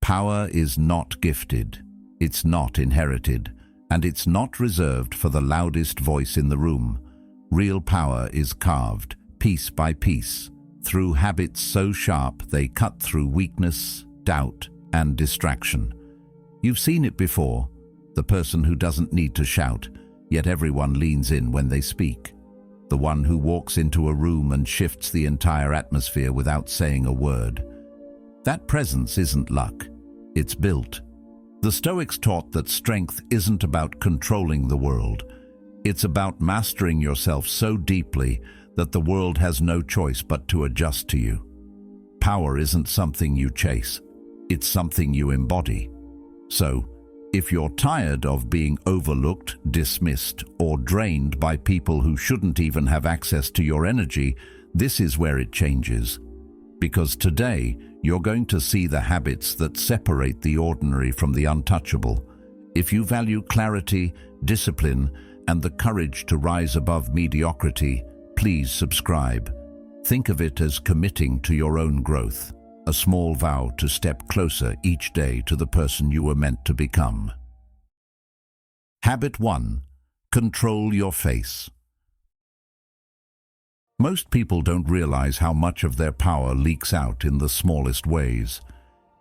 Power is not gifted, it's not inherited, and it's not reserved for the loudest voice in the room. Real power is carved, piece by piece, through habits so sharp they cut through weakness, doubt, and distraction. You've seen it before, the person who doesn't need to shout, yet everyone leans in when they speak. The one who walks into a room and shifts the entire atmosphere without saying a word. That presence isn't luck, it's built. The Stoics taught that strength isn't about controlling the world. It's about mastering yourself so deeply that the world has no choice but to adjust to you. Power isn't something you chase, it's something you embody. So, if you're tired of being overlooked, dismissed, or drained by people who shouldn't even have access to your energy, this is where it changes. Because today, you're going to see the habits that separate the ordinary from the untouchable. If you value clarity, discipline, and the courage to rise above mediocrity, please subscribe. Think of it as committing to your own growth, a small vow to step closer each day to the person you were meant to become. Habit 1. Control your face. Most people don't realize how much of their power leaks out in the smallest ways.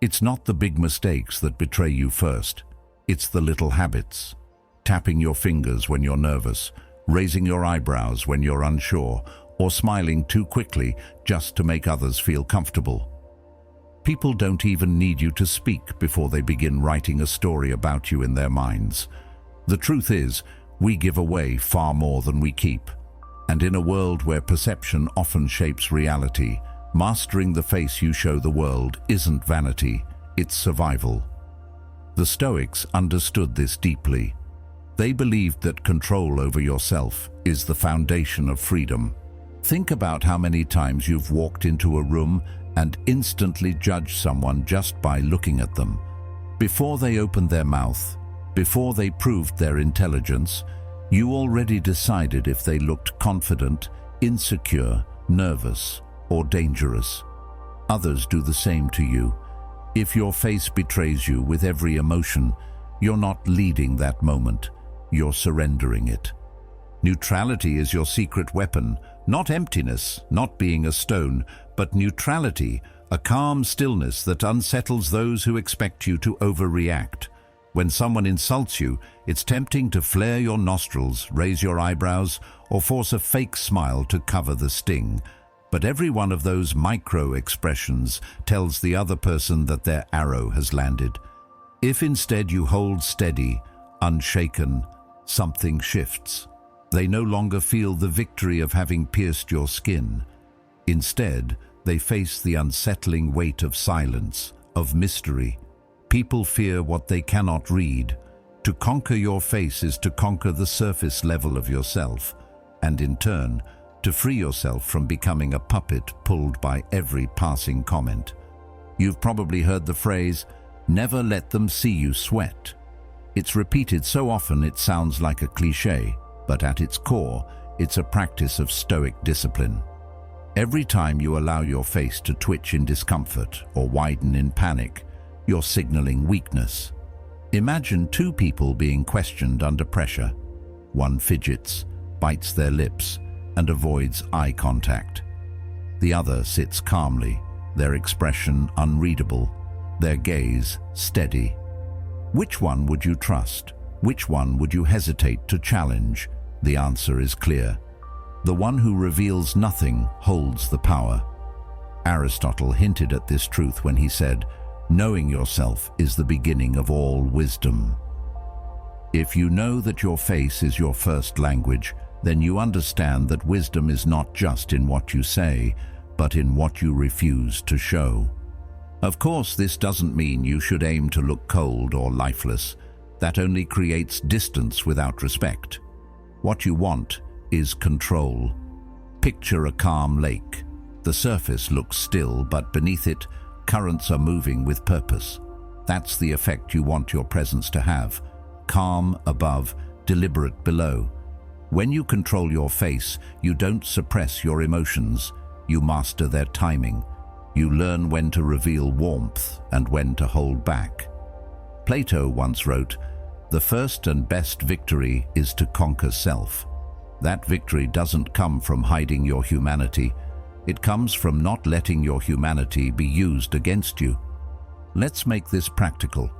It's not the big mistakes that betray you first. It's the little habits. Tapping your fingers when you're nervous, raising your eyebrows when you're unsure, or smiling too quickly just to make others feel comfortable. People don't even need you to speak before they begin writing a story about you in their minds. The truth is, we give away far more than we keep. And in a world where perception often shapes reality, mastering the face you show the world isn't vanity, it's survival. The Stoics understood this deeply. They believed that control over yourself is the foundation of freedom. Think about how many times you've walked into a room and instantly judged someone just by looking at them. Before they opened their mouth, before they proved their intelligence, you already decided if they looked confident, insecure, nervous, or dangerous. Others do the same to you. If your face betrays you with every emotion, you're not leading that moment, you're surrendering it. Neutrality is your secret weapon, not emptiness, not being a stone, but neutrality, a calm stillness that unsettles those who expect you to overreact. When someone insults you, it's tempting to flare your nostrils, raise your eyebrows, or force a fake smile to cover the sting. But every one of those micro-expressions tells the other person that their arrow has landed. If instead you hold steady, unshaken, something shifts. They no longer feel the victory of having pierced your skin. Instead, they face the unsettling weight of silence, of mystery. People fear what they cannot read. To conquer your face is to conquer the surface level of yourself, and in turn, to free yourself from becoming a puppet pulled by every passing comment. You've probably heard the phrase, "Never let them see you sweat." It's repeated so often it sounds like a cliché, but at its core, it's a practice of Stoic discipline. Every time you allow your face to twitch in discomfort or widen in panic, you're signaling weakness. Imagine two people being questioned under pressure. One fidgets, bites their lips, and avoids eye contact. The other sits calmly, their expression unreadable, their gaze steady. Which one would you trust? Which one would you hesitate to challenge? The answer is clear. The one who reveals nothing holds the power. Aristotle hinted at this truth when he said, "Knowing yourself is the beginning of all wisdom." If you know that your face is your first language, then you understand that wisdom is not just in what you say, but in what you refuse to show. Of course, this doesn't mean you should aim to look cold or lifeless. That only creates distance without respect. What you want is control. Picture a calm lake. The surface looks still, but beneath it, currents are moving with purpose. That's the effect you want your presence to have. Calm above, deliberate below. When you control your face, you don't suppress your emotions. You master their timing. You learn when to reveal warmth and when to hold back. Plato once wrote, "The first and best victory is to conquer self." That victory doesn't come from hiding your humanity. It comes from not letting your humanity be used against you. Let's make this practical.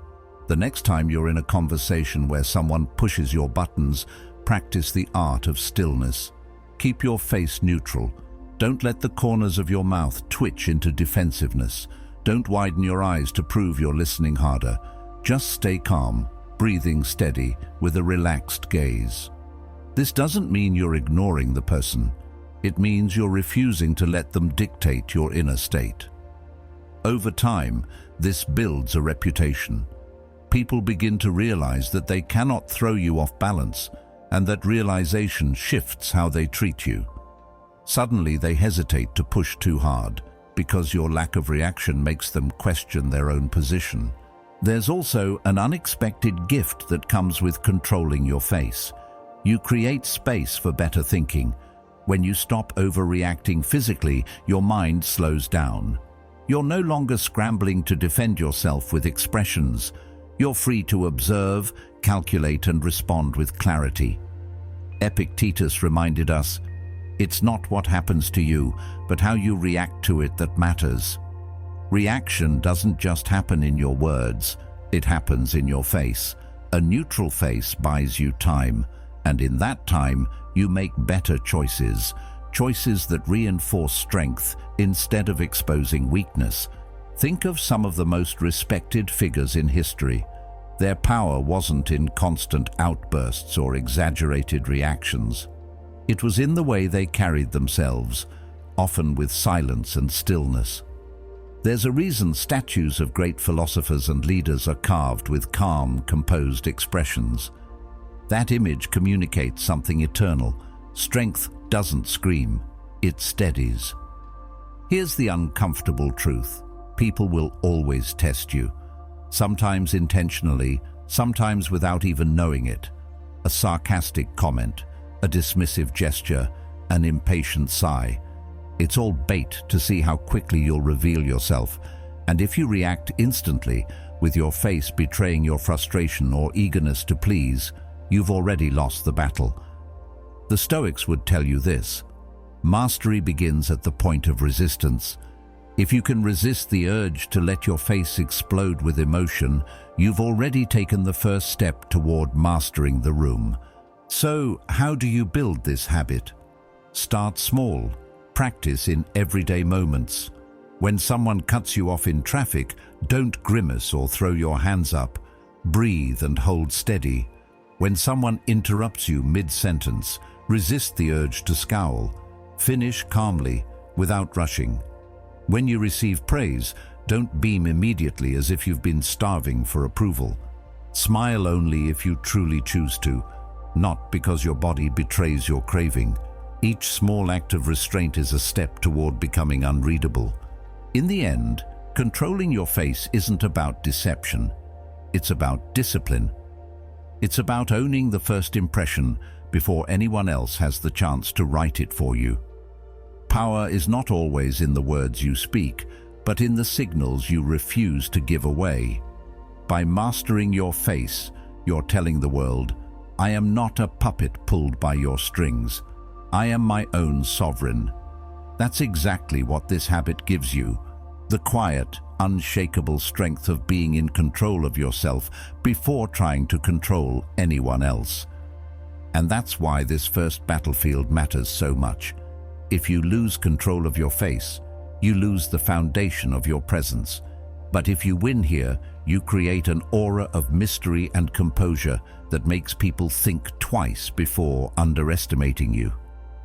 The next time you're in a conversation where someone pushes your buttons, practice the art of stillness. Keep your face neutral. Don't let the corners of your mouth twitch into defensiveness. Don't widen your eyes to prove you're listening harder. Just stay calm, breathing steady, with a relaxed gaze. This doesn't mean you're ignoring the person. It means you're refusing to let them dictate your inner state. Over time, this builds a reputation. People begin to realize that they cannot throw you off balance, and that realization shifts how they treat you. Suddenly they hesitate to push too hard, because your lack of reaction makes them question their own position. There's also an unexpected gift that comes with controlling your face. You create space for better thinking. When you stop overreacting physically, your mind slows down. You're no longer scrambling to defend yourself with expressions. You're free to observe, calculate, and respond with clarity. Epictetus reminded us, "It's not what happens to you, but how you react to it that matters." Reaction doesn't just happen in your words, it happens in your face. A neutral face buys you time, and in that time, you make better choices. Choices that reinforce strength instead of exposing weakness. Think of some of the most respected figures in history. Their power wasn't in constant outbursts or exaggerated reactions. It was in the way they carried themselves, often with silence and stillness. There's a reason statues of great philosophers and leaders are carved with calm, composed expressions. That image communicates something eternal. Strength doesn't scream, it steadies. Here's the uncomfortable truth. People will always test you. Sometimes intentionally, sometimes without even knowing it. A sarcastic comment, a dismissive gesture, an impatient sigh. It's all bait to see how quickly you'll reveal yourself. And if you react instantly, with your face betraying your frustration or eagerness to please, you've already lost the battle. The Stoics would tell you this: mastery begins at the point of resistance. If you can resist the urge to let your face explode with emotion, you've already taken the first step toward mastering the room. So, how do you build this habit? Start small. Practice in everyday moments. When someone cuts you off in traffic, don't grimace or throw your hands up. Breathe and hold steady. When someone interrupts you mid-sentence, resist the urge to scowl. Finish calmly, without rushing. When you receive praise, don't beam immediately as if you've been starving for approval. Smile only if you truly choose to, not because your body betrays your craving. Each small act of restraint is a step toward becoming unreadable. In the end, controlling your face isn't about deception. It's about discipline. It's about owning the first impression before anyone else has the chance to write it for you. Power is not always in the words you speak, but in the signals you refuse to give away. By mastering your face, you're telling the world, "I am not a puppet pulled by your strings. I am my own sovereign." That's exactly what this habit gives you: the quiet, unshakable strength of being in control of yourself before trying to control anyone else. And that's why this first battlefield matters so much. If you lose control of your face, you lose the foundation of your presence. But if you win here, you create an aura of mystery and composure that makes people think twice before underestimating you.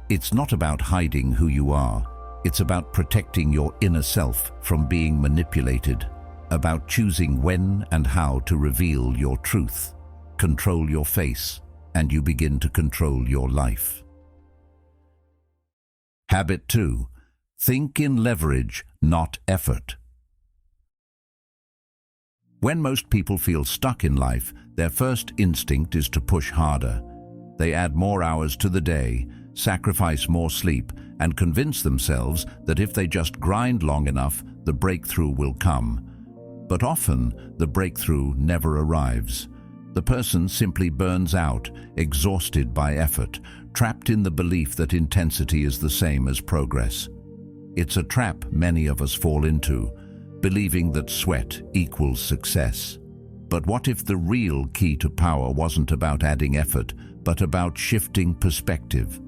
It's not about hiding who you are. It's about protecting your inner self from being manipulated, about choosing when and how to reveal your truth. Control your face, and you begin to control your life. Habit 2. Think in leverage, not effort. When most people feel stuck in life, their first instinct is to push harder. They add more hours to the day, sacrifice more sleep, and convince themselves that if they just grind long enough, the breakthrough will come. But often, the breakthrough never arrives. The person simply burns out, exhausted by effort, trapped in the belief that intensity is the same as progress. It's a trap many of us fall into, believing that sweat equals success. But what if the real key to power wasn't about adding effort, but about shifting perspective?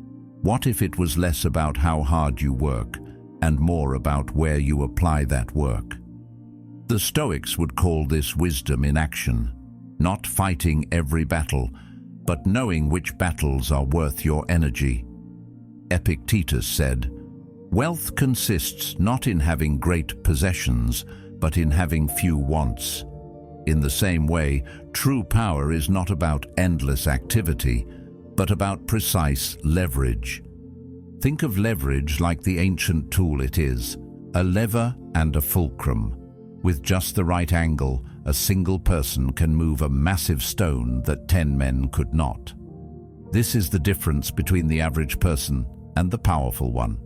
What if it was less about how hard you work, and more about where you apply that work? The Stoics would call this wisdom in action, not fighting every battle, but knowing which battles are worth your energy. Epictetus said, "Wealth consists not in having great possessions, but in having few wants." In the same way, true power is not about endless activity, but about precise leverage. Think of leverage like the ancient tool it is, a lever and a fulcrum. With just the right angle, a single person can move a massive stone that 10 men could not. This is the difference between the average person and the powerful one.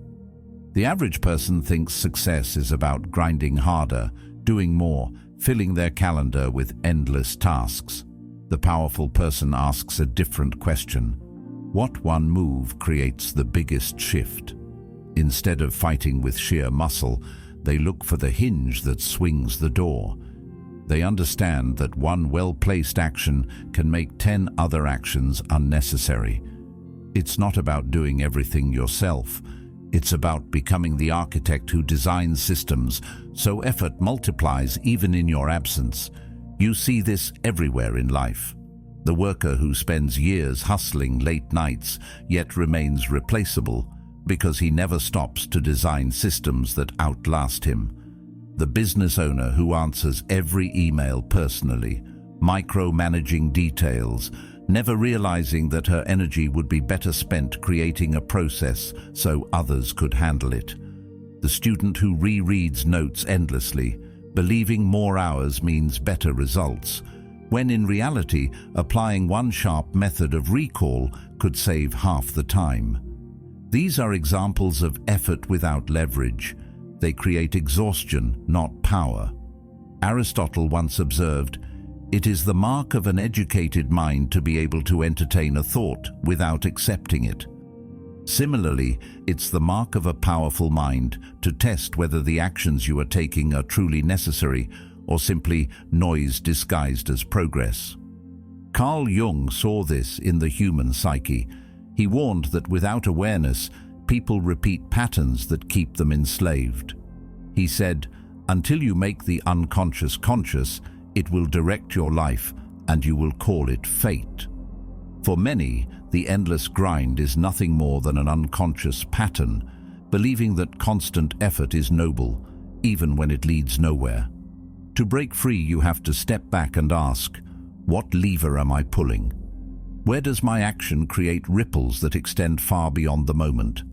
The average person thinks success is about grinding harder, doing more, filling their calendar with endless tasks. The powerful person asks a different question. What one move creates the biggest shift? Instead of fighting with sheer muscle, they look for the hinge that swings the door. They understand that one well-placed action can make 10 other actions unnecessary. It's not about doing everything yourself. It's about becoming the architect who designs systems so effort multiplies even in your absence. You see this everywhere in life. The worker who spends years hustling late nights yet remains replaceable because he never stops to design systems that outlast him. The business owner who answers every email personally, micromanaging details, never realizing that her energy would be better spent creating a process so others could handle it. The student who rereads notes endlessly, believing more hours means better results, when in reality, applying one sharp method of recall could save half the time. These are examples of effort without leverage. They create exhaustion, not power. Aristotle once observed, "It is the mark of an educated mind to be able to entertain a thought without accepting it." Similarly, it's the mark of a powerful mind to test whether the actions you are taking are truly necessary or simply noise disguised as progress. Carl Jung saw this in the human psyche. He warned that without awareness, people repeat patterns that keep them enslaved. He said, "Until you make the unconscious conscious, it will direct your life and you will call it fate." For many, the endless grind is nothing more than an unconscious pattern, believing that constant effort is noble, even when it leads nowhere. To break free, you have to step back and ask, what lever am I pulling? Where does my action create ripples that extend far beyond the moment?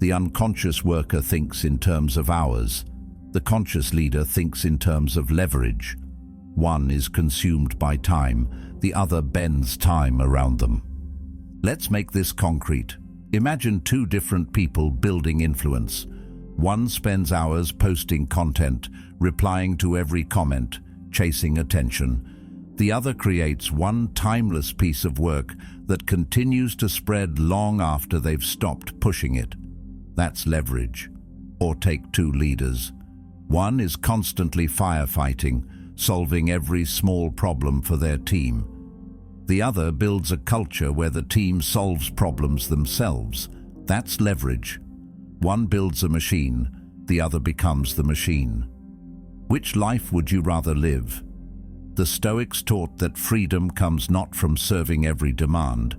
The unconscious worker thinks in terms of hours. The conscious leader thinks in terms of leverage. One is consumed by time, the other bends time around them. Let's make this concrete. Imagine two different people building influence. One spends hours posting content, replying to every comment, chasing attention. The other creates one timeless piece of work that continues to spread long after they've stopped pushing it. That's leverage. Or take two leaders. One is constantly firefighting, solving every small problem for their team. The other builds a culture where the team solves problems themselves. That's leverage. One builds a machine, the other becomes the machine. Which life would you rather live? The Stoics taught that freedom comes not from serving every demand,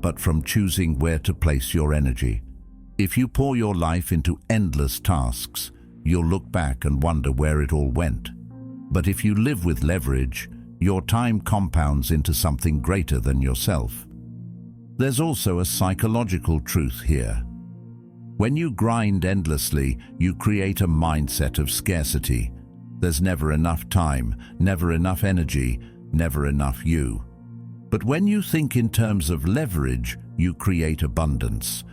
but from choosing where to place your energy. If you pour your life into endless tasks, you'll look back and wonder where it all went. But if you live with leverage, your time compounds into something greater than yourself. There's also a psychological truth here. When you grind endlessly, you create a mindset of scarcity. There's never enough time, never enough energy, never enough you. But when you think in terms of leverage, you create abundance.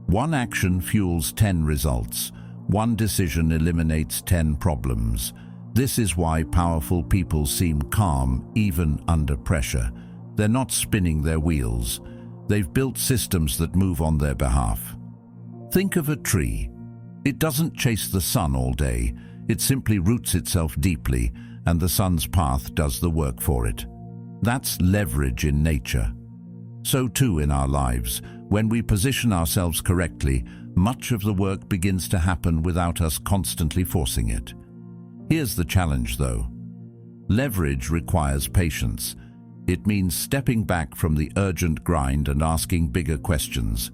One action fuels 10 results. One decision eliminates 10 problems. This is why powerful people seem calm even under pressure. They're not spinning their wheels. They've built systems that move on their behalf. Think of a tree. It doesn't chase the sun all day. It simply roots itself deeply, and the sun's path does the work for it. That's leverage in nature. So too in our lives, when we position ourselves correctly, much of the work begins to happen without us constantly forcing it. Here's the challenge though. Leverage requires patience. It means stepping back from the urgent grind and asking bigger questions.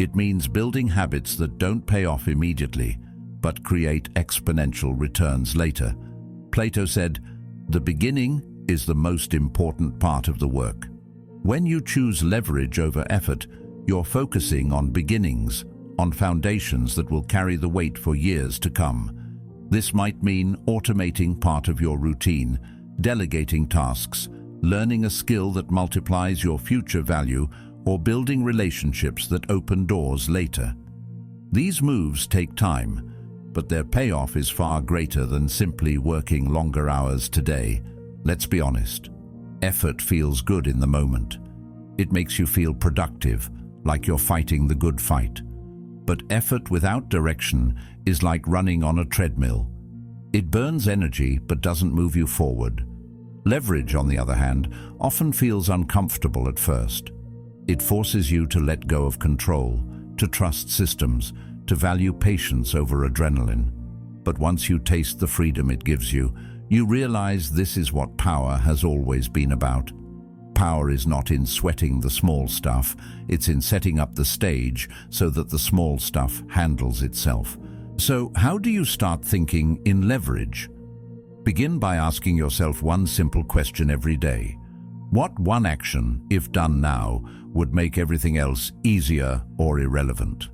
It means building habits that don't pay off immediately, but create exponential returns later. Plato said, "The beginning is the most important part of the work." When you choose leverage over effort, you're focusing on beginnings, on foundations that will carry the weight for years to come. This might mean automating part of your routine, delegating tasks, learning a skill that multiplies your future value, or building relationships that open doors later. These moves take time, but their payoff is far greater than simply working longer hours today. Let's be honest. Effort feels good in the moment. It makes you feel productive, like you're fighting the good fight. But effort without direction is like running on a treadmill. It burns energy but doesn't move you forward. Leverage, on the other hand, often feels uncomfortable at first. It forces you to let go of control, to trust systems, to value patience over adrenaline. But once you taste the freedom it gives you, you realize this is what power has always been about. Power is not in sweating the small stuff, it's in setting up the stage so that the small stuff handles itself. So how do you start thinking in leverage? Begin by asking yourself one simple question every day. What one action, if done now, would make everything else easier or irrelevant?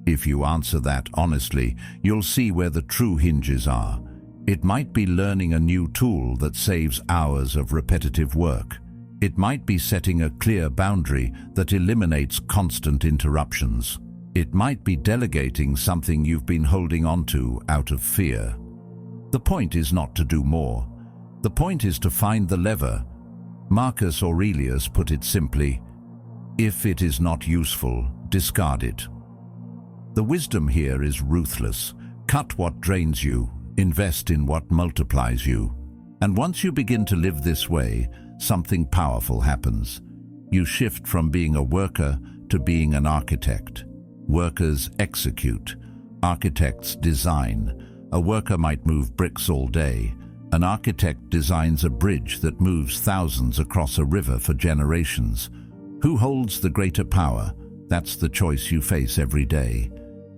If you answer that honestly, you'll see where the true hinges are. It might be learning a new tool that saves hours of repetitive work. It might be setting a clear boundary that eliminates constant interruptions. It might be delegating something you've been holding on to out of fear. The point is not to do more. The point is to find the lever. Marcus Aurelius put it simply, "If it is not useful, discard it." The wisdom here is ruthless. Cut what drains you, invest in what multiplies you. And once you begin to live this way, something powerful happens. You shift from being a worker to being an architect. Workers execute. Architects design. A worker might move bricks all day. An architect designs a bridge that moves thousands across a river for generations. Who holds the greater power? That's the choice you face every day.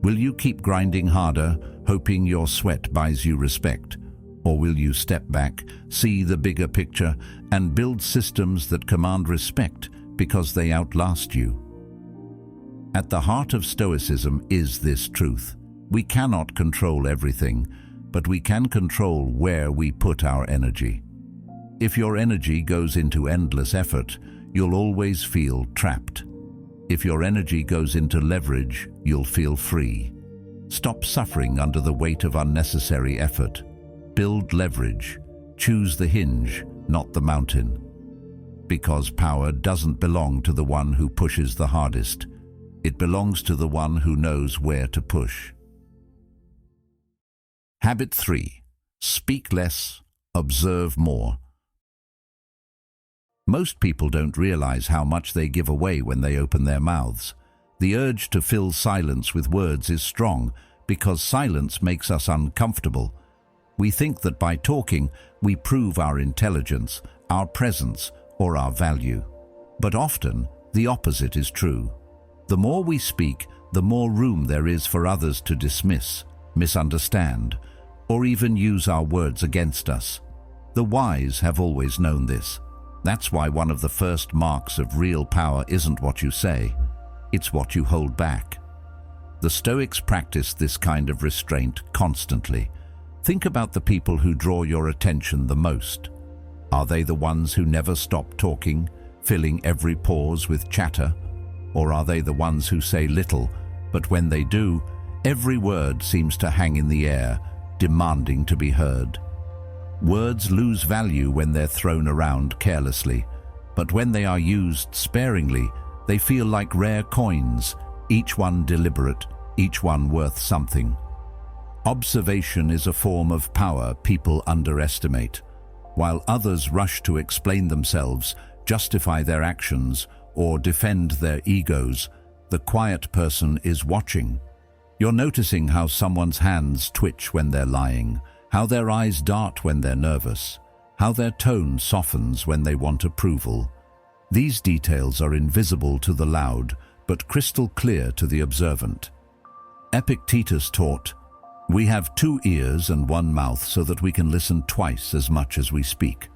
Will you keep grinding harder, hoping your sweat buys you respect? Or will you step back, see the bigger picture, and build systems that command respect because they outlast you? At the heart of Stoicism is this truth. We cannot control everything, but we can control where we put our energy. If your energy goes into endless effort, you'll always feel trapped. If your energy goes into leverage, you'll feel free. Stop suffering under the weight of unnecessary effort. Build leverage. Choose the hinge, not the mountain. Because power doesn't belong to the one who pushes the hardest. It belongs to the one who knows where to push. Habit 3. Speak less, observe more. Most people don't realize how much they give away when they open their mouths. The urge to fill silence with words is strong because silence makes us uncomfortable. We think that by talking, we prove our intelligence, our presence, or our value. But often, the opposite is true. The more we speak, the more room there is for others to dismiss, misunderstand, or even use our words against us. The wise have always known this. That's why one of the first marks of real power isn't what you say, it's what you hold back. The Stoics practiced this kind of restraint constantly. Think about the people who draw your attention the most. Are they the ones who never stop talking, filling every pause with chatter? Or are they the ones who say little, but when they do, every word seems to hang in the air, demanding to be heard. Words lose value when they're thrown around carelessly, but when they are used sparingly, they feel like rare coins, each one deliberate, each one worth something. Observation is a form of power people underestimate. While others rush to explain themselves, justify their actions, or defend their egos, the quiet person is watching. You're noticing how someone's hands twitch when they're lying, how their eyes dart when they're nervous, how their tone softens when they want approval. These details are invisible to the loud, but crystal clear to the observant. Epictetus taught, "We have 2 ears and 1 mouth so that we can listen twice as much as we speak."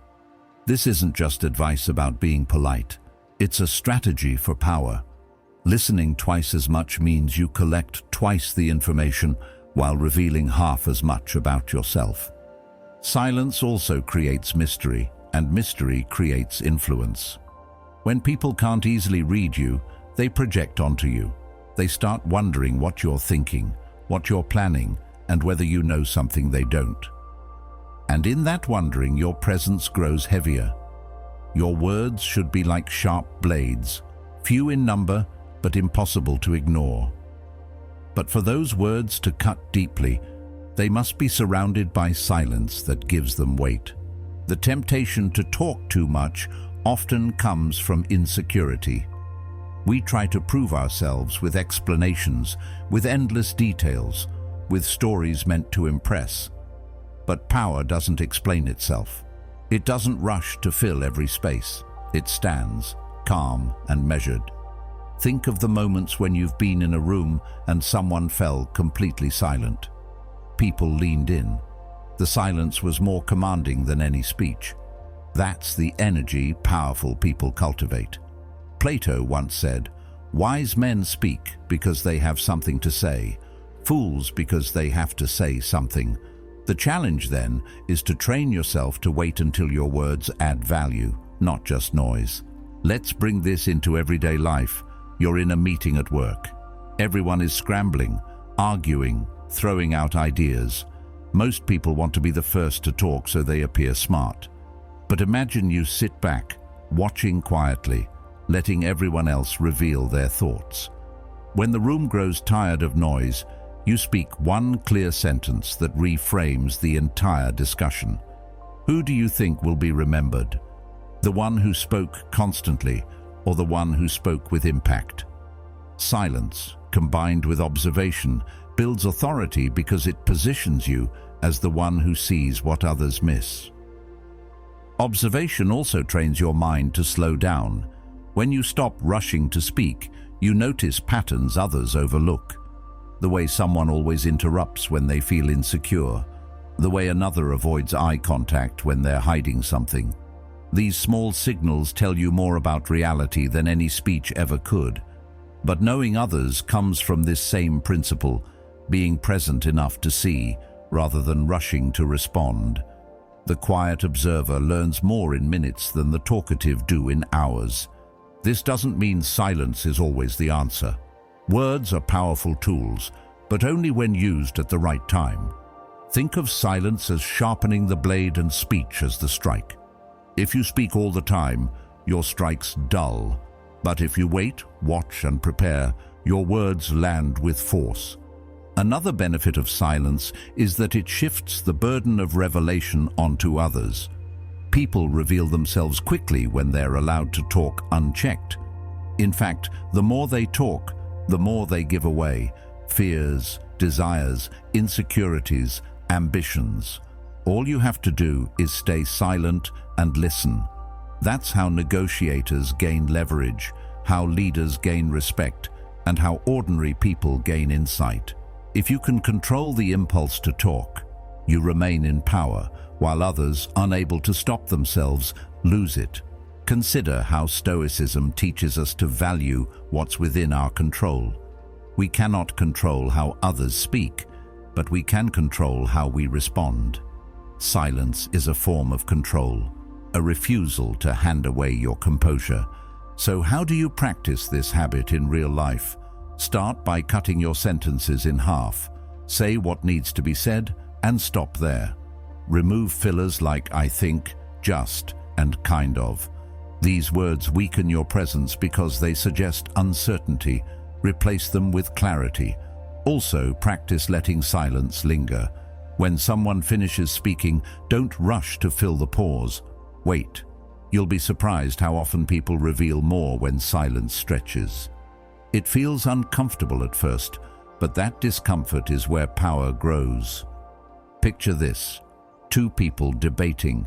This isn't just advice about being polite. It's a strategy for power. Listening twice as much means you collect twice the information while revealing half as much about yourself. Silence also creates mystery, and mystery creates influence. When people can't easily read you, they project onto you. They start wondering what you're thinking, what you're planning, and whether you know something they don't. And in that wondering, your presence grows heavier. Your words should be like sharp blades, few in number, but impossible to ignore. But for those words to cut deeply, they must be surrounded by silence that gives them weight. The temptation to talk too much often comes from insecurity. We try to prove ourselves with explanations, with endless details, with stories meant to impress. But power doesn't explain itself. It doesn't rush to fill every space. It stands, calm and measured. Think of the moments when you've been in a room and someone fell completely silent. People leaned in. The silence was more commanding than any speech. That's the energy powerful people cultivate. Plato once said, "Wise men speak because they have something to say, fools because they have to say something." The challenge then is to train yourself to wait until your words add value, not just noise. Let's bring this into everyday life. You're in a meeting at work. Everyone is scrambling, arguing, throwing out ideas. Most people want to be the first to talk so they appear smart. But imagine you sit back, watching quietly, letting everyone else reveal their thoughts. When the room grows tired of noise, you speak one clear sentence that reframes the entire discussion. Who do you think will be remembered? The one who spoke constantly, or the one who spoke with impact? Silence, combined with observation, builds authority because it positions you as the one who sees what others miss. Observation also trains your mind to slow down. When you stop rushing to speak, you notice patterns others overlook. The way someone always interrupts when they feel insecure, the way another avoids eye contact when they're hiding something. These small signals tell you more about reality than any speech ever could. But knowing others comes from this same principle, being present enough to see, rather than rushing to respond. The quiet observer learns more in minutes than the talkative do in hours. This doesn't mean silence is always the answer. Words are powerful tools, but only when used at the right time. Think of silence as sharpening the blade and speech as the strike. If you speak all the time, your strike's dull. But if you wait, watch and prepare, your words land with force. Another benefit of silence is that it shifts the burden of revelation onto others. People reveal themselves quickly when they're allowed to talk unchecked. In fact, the more they talk, the more they give away. Fears, desires, insecurities, ambitions. All you have to do is stay silent and listen. That's how negotiators gain leverage, how leaders gain respect, and how ordinary people gain insight. If you can control the impulse to talk, you remain in power, while others, unable to stop themselves, lose it. Consider how Stoicism teaches us to value what's within our control. We cannot control how others speak, but we can control how we respond. Silence is a form of control, a refusal to hand away your composure. So how do you practice this habit in real life? Start by cutting your sentences in half. Say what needs to be said and stop there. Remove fillers like I think, just, and kind of. These words weaken your presence because they suggest uncertainty. Replace them with clarity. Also, practice letting silence linger. When someone finishes speaking, don't rush to fill the pause. Wait. You'll be surprised how often people reveal more when silence stretches. It feels uncomfortable at first, but that discomfort is where power grows. Picture this: two people debating.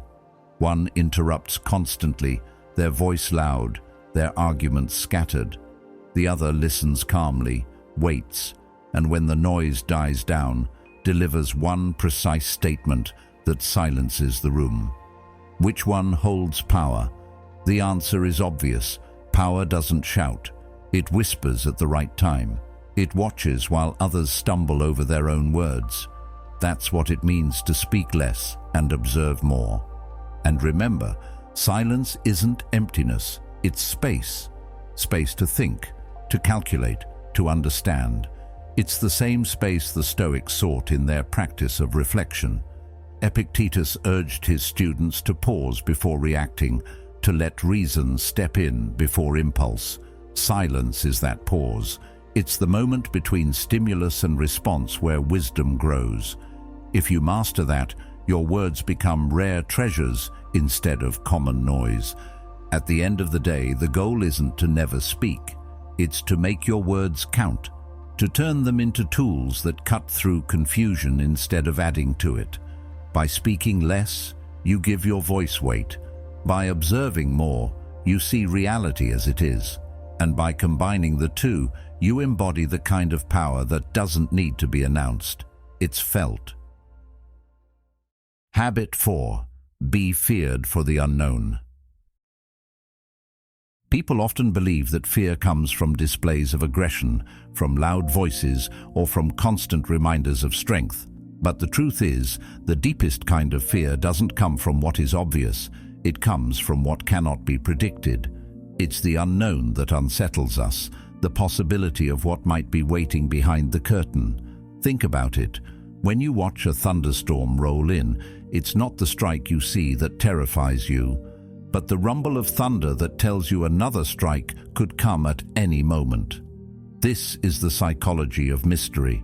One interrupts constantly, their voice loud, their arguments scattered. The other listens calmly, waits, and when the noise dies down, delivers one precise statement that silences the room. Which one holds power? The answer is obvious. Power doesn't shout. It whispers at the right time. It watches while others stumble over their own words. That's what it means to speak less and observe more. And remember, silence isn't emptiness, it's space. Space to think, to calculate, to understand. It's the same space the Stoics sought in their practice of reflection. Epictetus urged his students to pause before reacting, to let reason step in before impulse. Silence is that pause. It's the moment between stimulus and response where wisdom grows. If you master that, your words become rare treasures instead of common noise. At the end of the day, the goal isn't to never speak. It's to make your words count, to turn them into tools that cut through confusion instead of adding to it. By speaking less, you give your voice weight. By observing more, you see reality as it is. And by combining the two, you embody the kind of power that doesn't need to be announced. It's felt. Habit 4. Be feared for the unknown. People often believe that fear comes from displays of aggression, from loud voices, or from constant reminders of strength. But the truth is, the deepest kind of fear doesn't come from what is obvious. It comes from what cannot be predicted. It's the unknown that unsettles us, the possibility of what might be waiting behind the curtain. Think about it. When you watch a thunderstorm roll in, it's not the strike you see that terrifies you, but the rumble of thunder that tells you another strike could come at any moment. This is the psychology of mystery.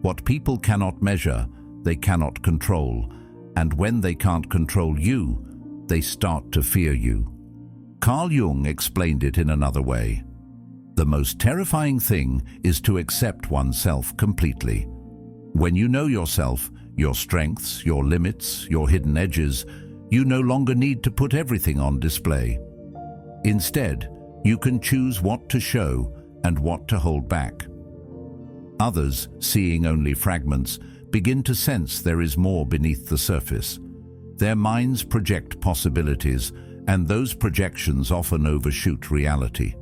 What people cannot measure, they cannot control, and when they can't control you, they start to fear you. Carl Jung explained it in another way. The most terrifying thing is to accept oneself completely. When you know yourself, your strengths, your limits, your hidden edges, you no longer need to put everything on display. Instead, you can choose what to show and what to hold back. Others, seeing only fragments, begin to sense there is more beneath the surface. Their minds project possibilities, and those projections often overshoot reality.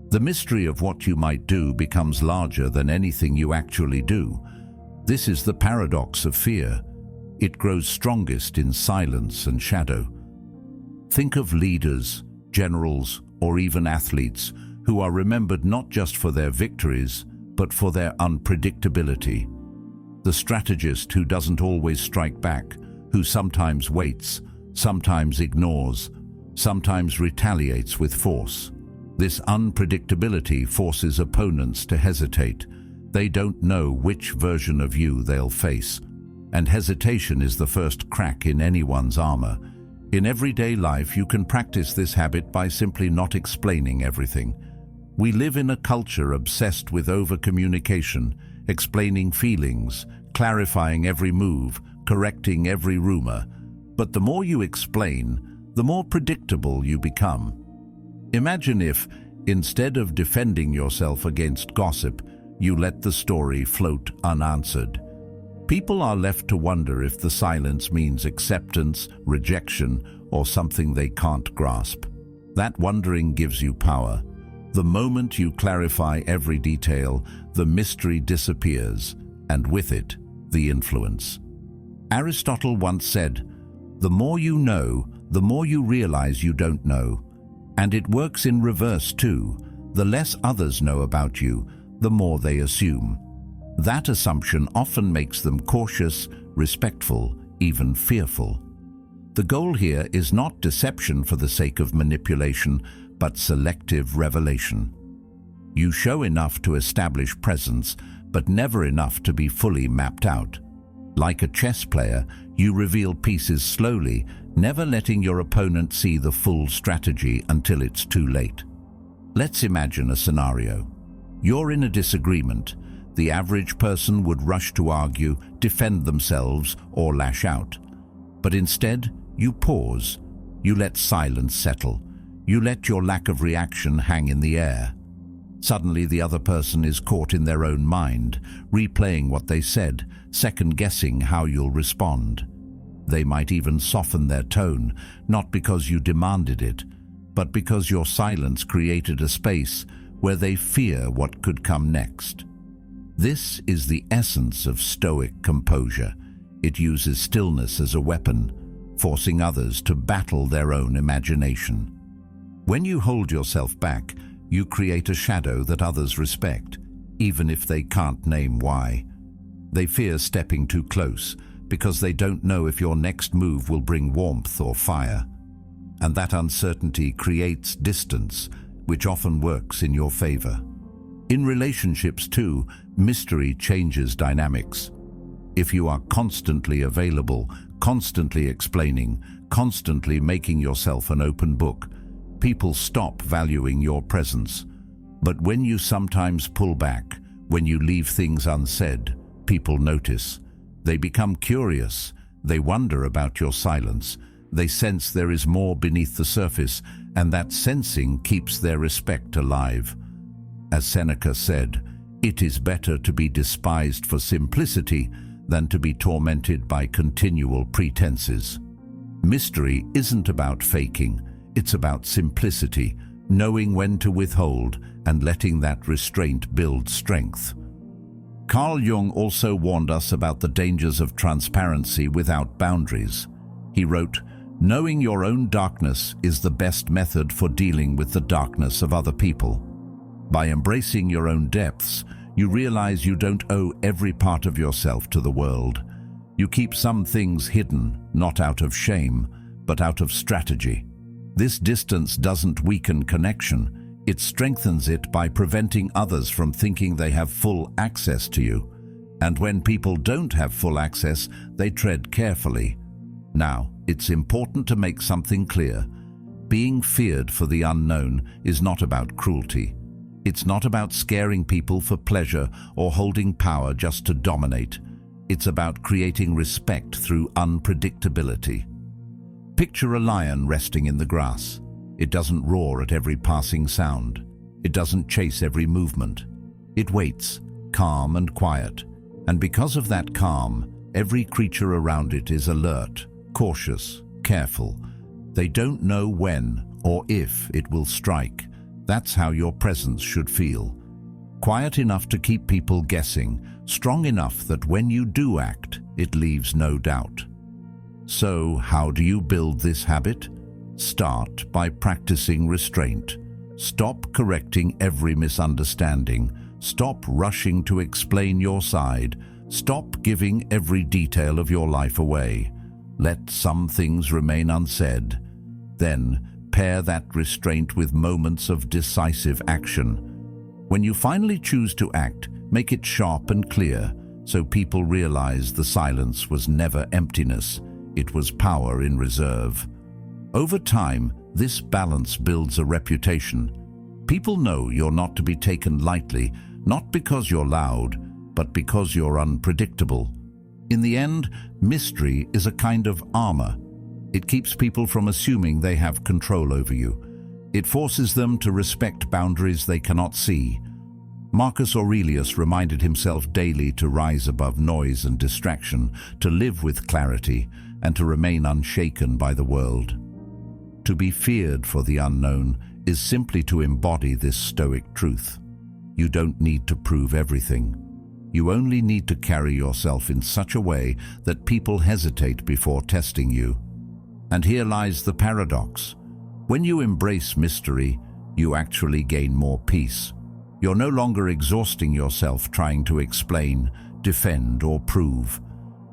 The mystery of what you might do becomes larger than anything you actually do. This is the paradox of fear. It grows strongest in silence and shadow. Think of leaders, generals, or even athletes who are remembered not just for their victories, but for their unpredictability. The strategist who doesn't always strike back, who sometimes waits, sometimes ignores, sometimes retaliates with force. This unpredictability forces opponents to hesitate. They don't know which version of you they'll face. And hesitation is the first crack in anyone's armor. In everyday life, you can practice this habit by simply not explaining everything. We live in a culture obsessed with over-communication, explaining feelings, clarifying every move, correcting every rumor. But the more you explain, the more predictable you become. Imagine if, instead of defending yourself against gossip, you let the story float unanswered. People are left to wonder if the silence means acceptance, rejection, or something they can't grasp. That wondering gives you power. The moment you clarify every detail, the mystery disappears, and with it, the influence. Aristotle once said, "The more you know, the more you realize you don't know." And it works in reverse too. The less others know about you, the more they assume. That assumption often makes them cautious, respectful, even fearful. The goal here is not deception for the sake of manipulation, but selective revelation. You show enough to establish presence, but never enough to be fully mapped out. Like a chess player, you reveal pieces slowly, never letting your opponent see the full strategy until it's too late. Let's imagine a scenario. You're in a disagreement. The average person would rush to argue, defend themselves, or lash out. But instead, you pause. You let silence settle. You let your lack of reaction hang in the air. Suddenly, the other person is caught in their own mind, replaying what they said, second-guessing how you'll respond. They might even soften their tone, not because you demanded it, but because your silence created a space where they fear what could come next. This is the essence of Stoic composure. It uses stillness as a weapon, forcing others to battle their own imagination. When you hold yourself back, you create a shadow that others respect, even if they can't name why. They fear stepping too close because they don't know if your next move will bring warmth or fire. And that uncertainty creates distance, which often works in your favor. In relationships too, mystery changes dynamics. If you are constantly available, constantly explaining, constantly making yourself an open book, people stop valuing your presence. But when you sometimes pull back, when you leave things unsaid, people notice. They become curious. They wonder about your silence. They sense there is more beneath the surface, and that sensing keeps their respect alive. As Seneca said, "It is better to be despised for simplicity than to be tormented by continual pretenses." Mystery isn't about faking, it's about simplicity, knowing when to withhold and letting that restraint build strength. Carl Jung also warned us about the dangers of transparency without boundaries. He wrote, "Knowing your own darkness is the best method for dealing with the darkness of other people." By embracing your own depths, you realize you don't owe every part of yourself to the world. You keep some things hidden, not out of shame, but out of strategy. This distance doesn't weaken connection, it strengthens it by preventing others from thinking they have full access to you. And when people don't have full access, they tread carefully. Now, it's important to make something clear. Being feared for the unknown is not about cruelty. It's not about scaring people for pleasure or holding power just to dominate. It's about creating respect through unpredictability. Picture a lion resting in the grass. It doesn't roar at every passing sound. It doesn't chase every movement. It waits, calm and quiet. And because of that calm, every creature around it is alert, cautious, careful. They don't know when or if it will strike. That's how your presence should feel. Quiet enough to keep people guessing, strong enough that when you do act, it leaves no doubt. So, how do you build this habit? Start by practicing restraint. Stop correcting every misunderstanding. Stop rushing to explain your side. Stop giving every detail of your life away. Let some things remain unsaid. Then, pair that restraint with moments of decisive action. When you finally choose to act, make it sharp and clear, so people realize the silence was never emptiness, it was power in reserve. Over time, this balance builds a reputation. People know you're not to be taken lightly, not because you're loud, but because you're unpredictable. In the end, mystery is a kind of armor. It keeps people from assuming they have control over you. It forces them to respect boundaries they cannot see. Marcus Aurelius reminded himself daily to rise above noise and distraction, to live with clarity, and to remain unshaken by the world. To be feared for the unknown is simply to embody this Stoic truth. You don't need to prove everything. You only need to carry yourself in such a way that people hesitate before testing you. And here lies the paradox. When you embrace mystery, you actually gain more peace. You're no longer exhausting yourself trying to explain, defend, or prove.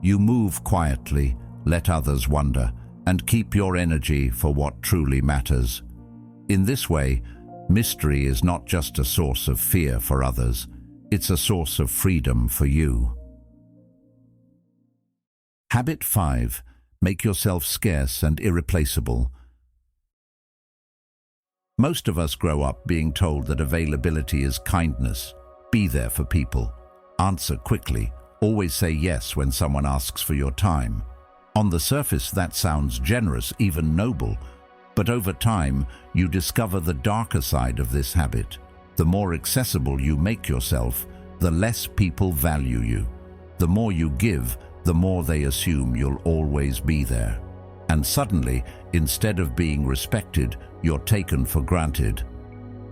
You move quietly, let others wonder, and keep your energy for what truly matters. In this way, mystery is not just a source of fear for others, it's a source of freedom for you. Habit 5. Make yourself scarce and irreplaceable. Most of us grow up being told that availability is kindness. Be there for people. Answer quickly. Always say yes when someone asks for your time. On the surface, that sounds generous, even noble. But over time, you discover the darker side of this habit. The more accessible you make yourself, the less people value you. The more you give, the more they assume you'll always be there. And suddenly, instead of being respected, you're taken for granted.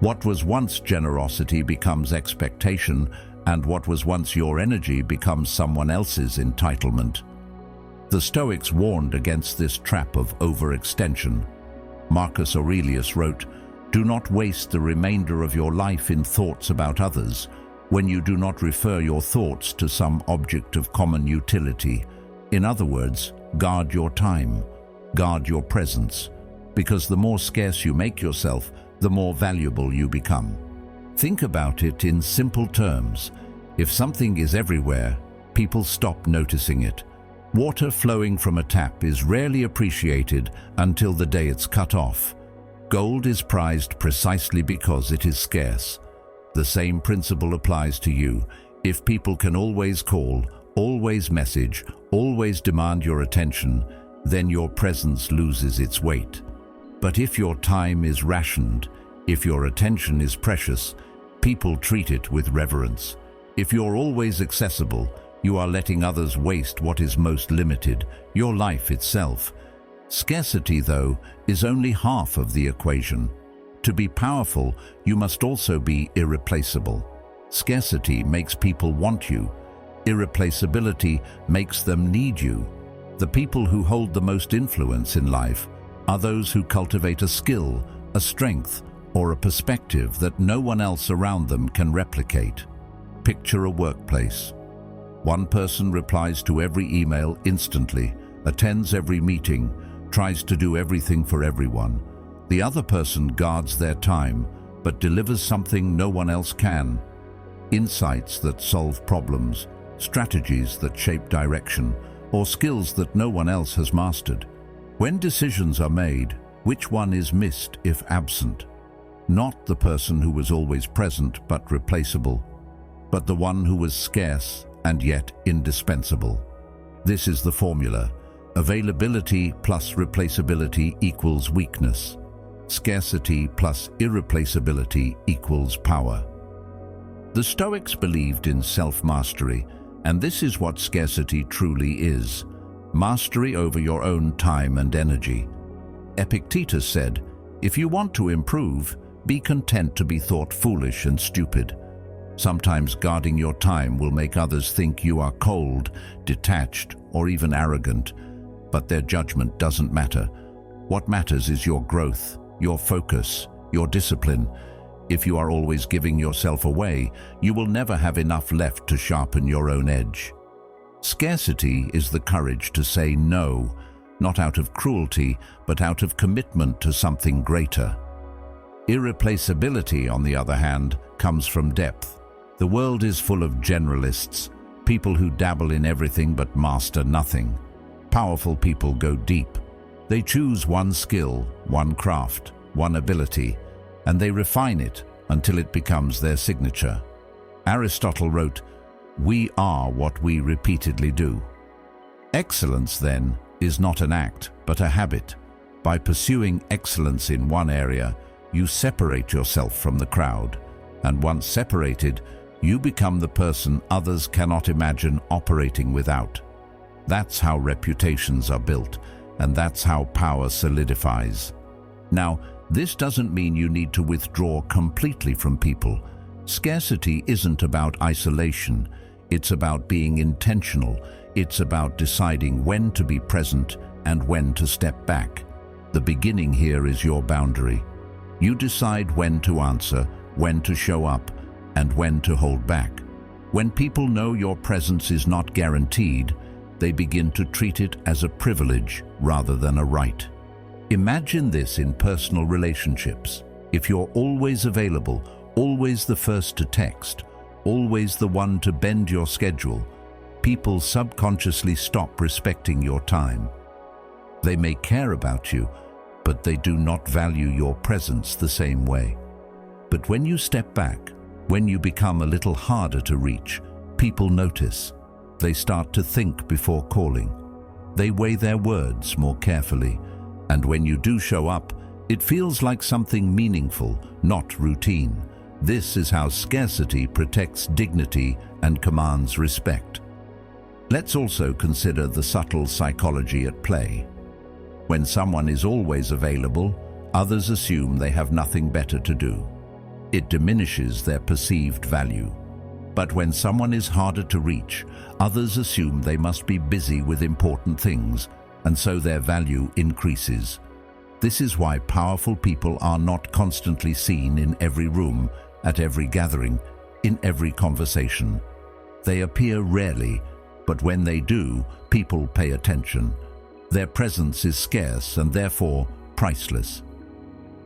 What was once generosity becomes expectation, and what was once your energy becomes someone else's entitlement. The Stoics warned against this trap of overextension. Marcus Aurelius wrote, "Do not waste the remainder of your life in thoughts about others, when you do not refer your thoughts to some object of common utility." In other words, guard your time, guard your presence, because the more scarce you make yourself, the more valuable you become. Think about it in simple terms. If something is everywhere, people stop noticing it. Water flowing from a tap is rarely appreciated until the day it's cut off. Gold is prized precisely because it is scarce. The same principle applies to you. If people can always call, always message, always demand your attention, then your presence loses its weight. But if your time is rationed, if your attention is precious, people treat it with reverence. If you're always accessible, you are letting others waste what is most limited, your life itself. Scarcity, though, is only half of the equation. To be powerful, you must also be irreplaceable. Scarcity makes people want you. Irreplaceability makes them need you. The people who hold the most influence in life are those who cultivate a skill, a strength, or a perspective that no one else around them can replicate. Picture a workplace. One person replies to every email instantly, attends every meeting, tries to do everything for everyone. The other person guards their time, but delivers something no one else can. Insights that solve problems, strategies that shape direction, or skills that no one else has mastered. When decisions are made, which one is missed if absent? Not the person who was always present but replaceable, but the one who was scarce and yet indispensable. This is the formula. Availability plus replaceability equals weakness. Scarcity plus irreplaceability equals power. The Stoics believed in self-mastery, and this is what scarcity truly is. Mastery over your own time and energy. Epictetus said, "If you want to improve, be content to be thought foolish and stupid." Sometimes guarding your time will make others think you are cold, detached, or even arrogant, but their judgment doesn't matter. What matters is your growth, your focus, your discipline. If you are always giving yourself away, you will never have enough left to sharpen your own edge. Scarcity is the courage to say no, not out of cruelty, but out of commitment to something greater. Irreplaceability, on the other hand, comes from depth. The world is full of generalists, people who dabble in everything but master nothing. Powerful people go deep. They choose one skill, one craft, one ability, and they refine it until it becomes their signature. Aristotle wrote, "We are what we repeatedly do." Excellence, then, is not an act, but a habit. By pursuing excellence in one area, you separate yourself from the crowd, and once separated, you become the person others cannot imagine operating without. That's how reputations are built, and that's how power solidifies. Now, this doesn't mean you need to withdraw completely from people. Scarcity isn't about isolation. It's about being intentional. It's about deciding when to be present and when to step back. The beginning here is your boundary. You decide when to answer, when to show up, and when to hold back. When people know your presence is not guaranteed, they begin to treat it as a privilege rather than a right. Imagine this in personal relationships. If you're always available, always the first to text, always the one to bend your schedule, people subconsciously stop respecting your time. They may care about you, but they do not value your presence the same way. But when you step back, when you become a little harder to reach, people notice. They start to think before calling. They weigh their words more carefully. And when you do show up, it feels like something meaningful, not routine. This is how scarcity protects dignity and commands respect. Let's also consider the subtle psychology at play. When someone is always available, others assume they have nothing better to do. It diminishes their perceived value. But when someone is harder to reach, others assume they must be busy with important things, and so their value increases. This is why powerful people are not constantly seen in every room, at every gathering, in every conversation. They appear rarely, but when they do, people pay attention. Their presence is scarce and therefore priceless.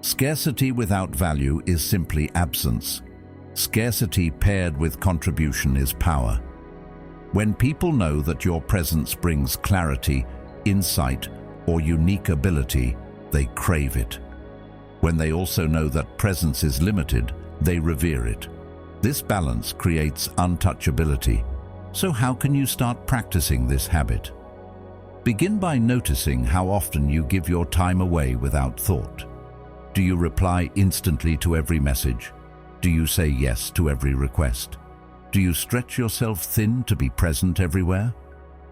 Scarcity without value is simply absence. Scarcity paired with contribution is power. When people know that your presence brings clarity, insight, or unique ability, they crave it. When they also know that presence is limited, they revere it. This balance creates untouchability. So how can you start practicing this habit? Begin by noticing how often you give your time away without thought. Do you reply instantly to every message? Do you say yes to every request? Do you stretch yourself thin to be present everywhere?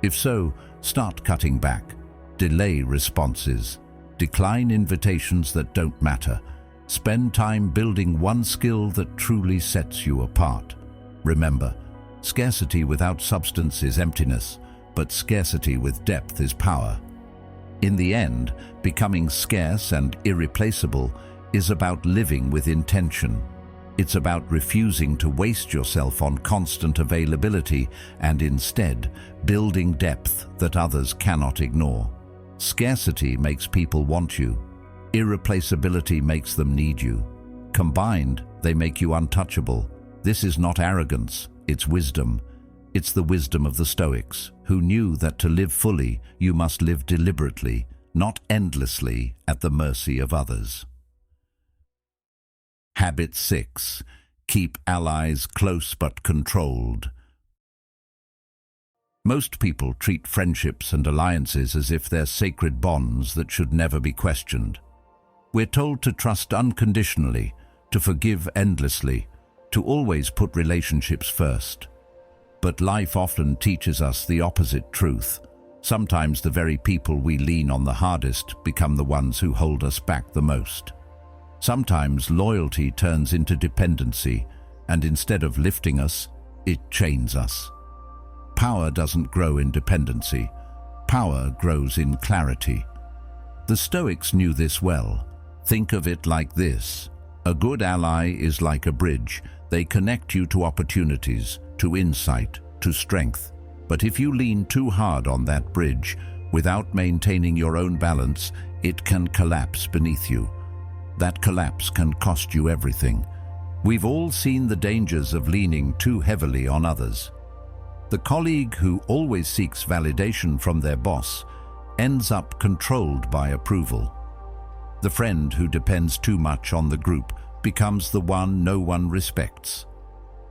If so, start cutting back. Delay responses. Decline invitations that don't matter. Spend time building one skill that truly sets you apart. Remember, scarcity without substance is emptiness, but scarcity with depth is power. In the end, becoming scarce and irreplaceable is about living with intention. It's about refusing to waste yourself on constant availability and instead building depth that others cannot ignore. Scarcity makes people want you. Irreplaceability makes them need you. Combined, they make you untouchable. This is not arrogance, it's wisdom. It's the wisdom of the Stoics, who knew that to live fully, you must live deliberately, not endlessly at the mercy of others. Habit 6. Keep allies close but controlled. Most people treat friendships and alliances as if they're sacred bonds that should never be questioned. We're told to trust unconditionally, to forgive endlessly, to always put relationships first. But life often teaches us the opposite truth. Sometimes the very people we lean on the hardest become the ones who hold us back the most. Sometimes loyalty turns into dependency, and instead of lifting us, it chains us. Power doesn't grow in dependency. Power grows in clarity. The Stoics knew this well. Think of it like this. A good ally is like a bridge. They connect you to opportunities, to insight, to strength. But if you lean too hard on that bridge, without maintaining your own balance, it can collapse beneath you. That collapse can cost you everything. We've all seen the dangers of leaning too heavily on others. The colleague who always seeks validation from their boss ends up controlled by approval. The friend who depends too much on the group becomes the one no one respects.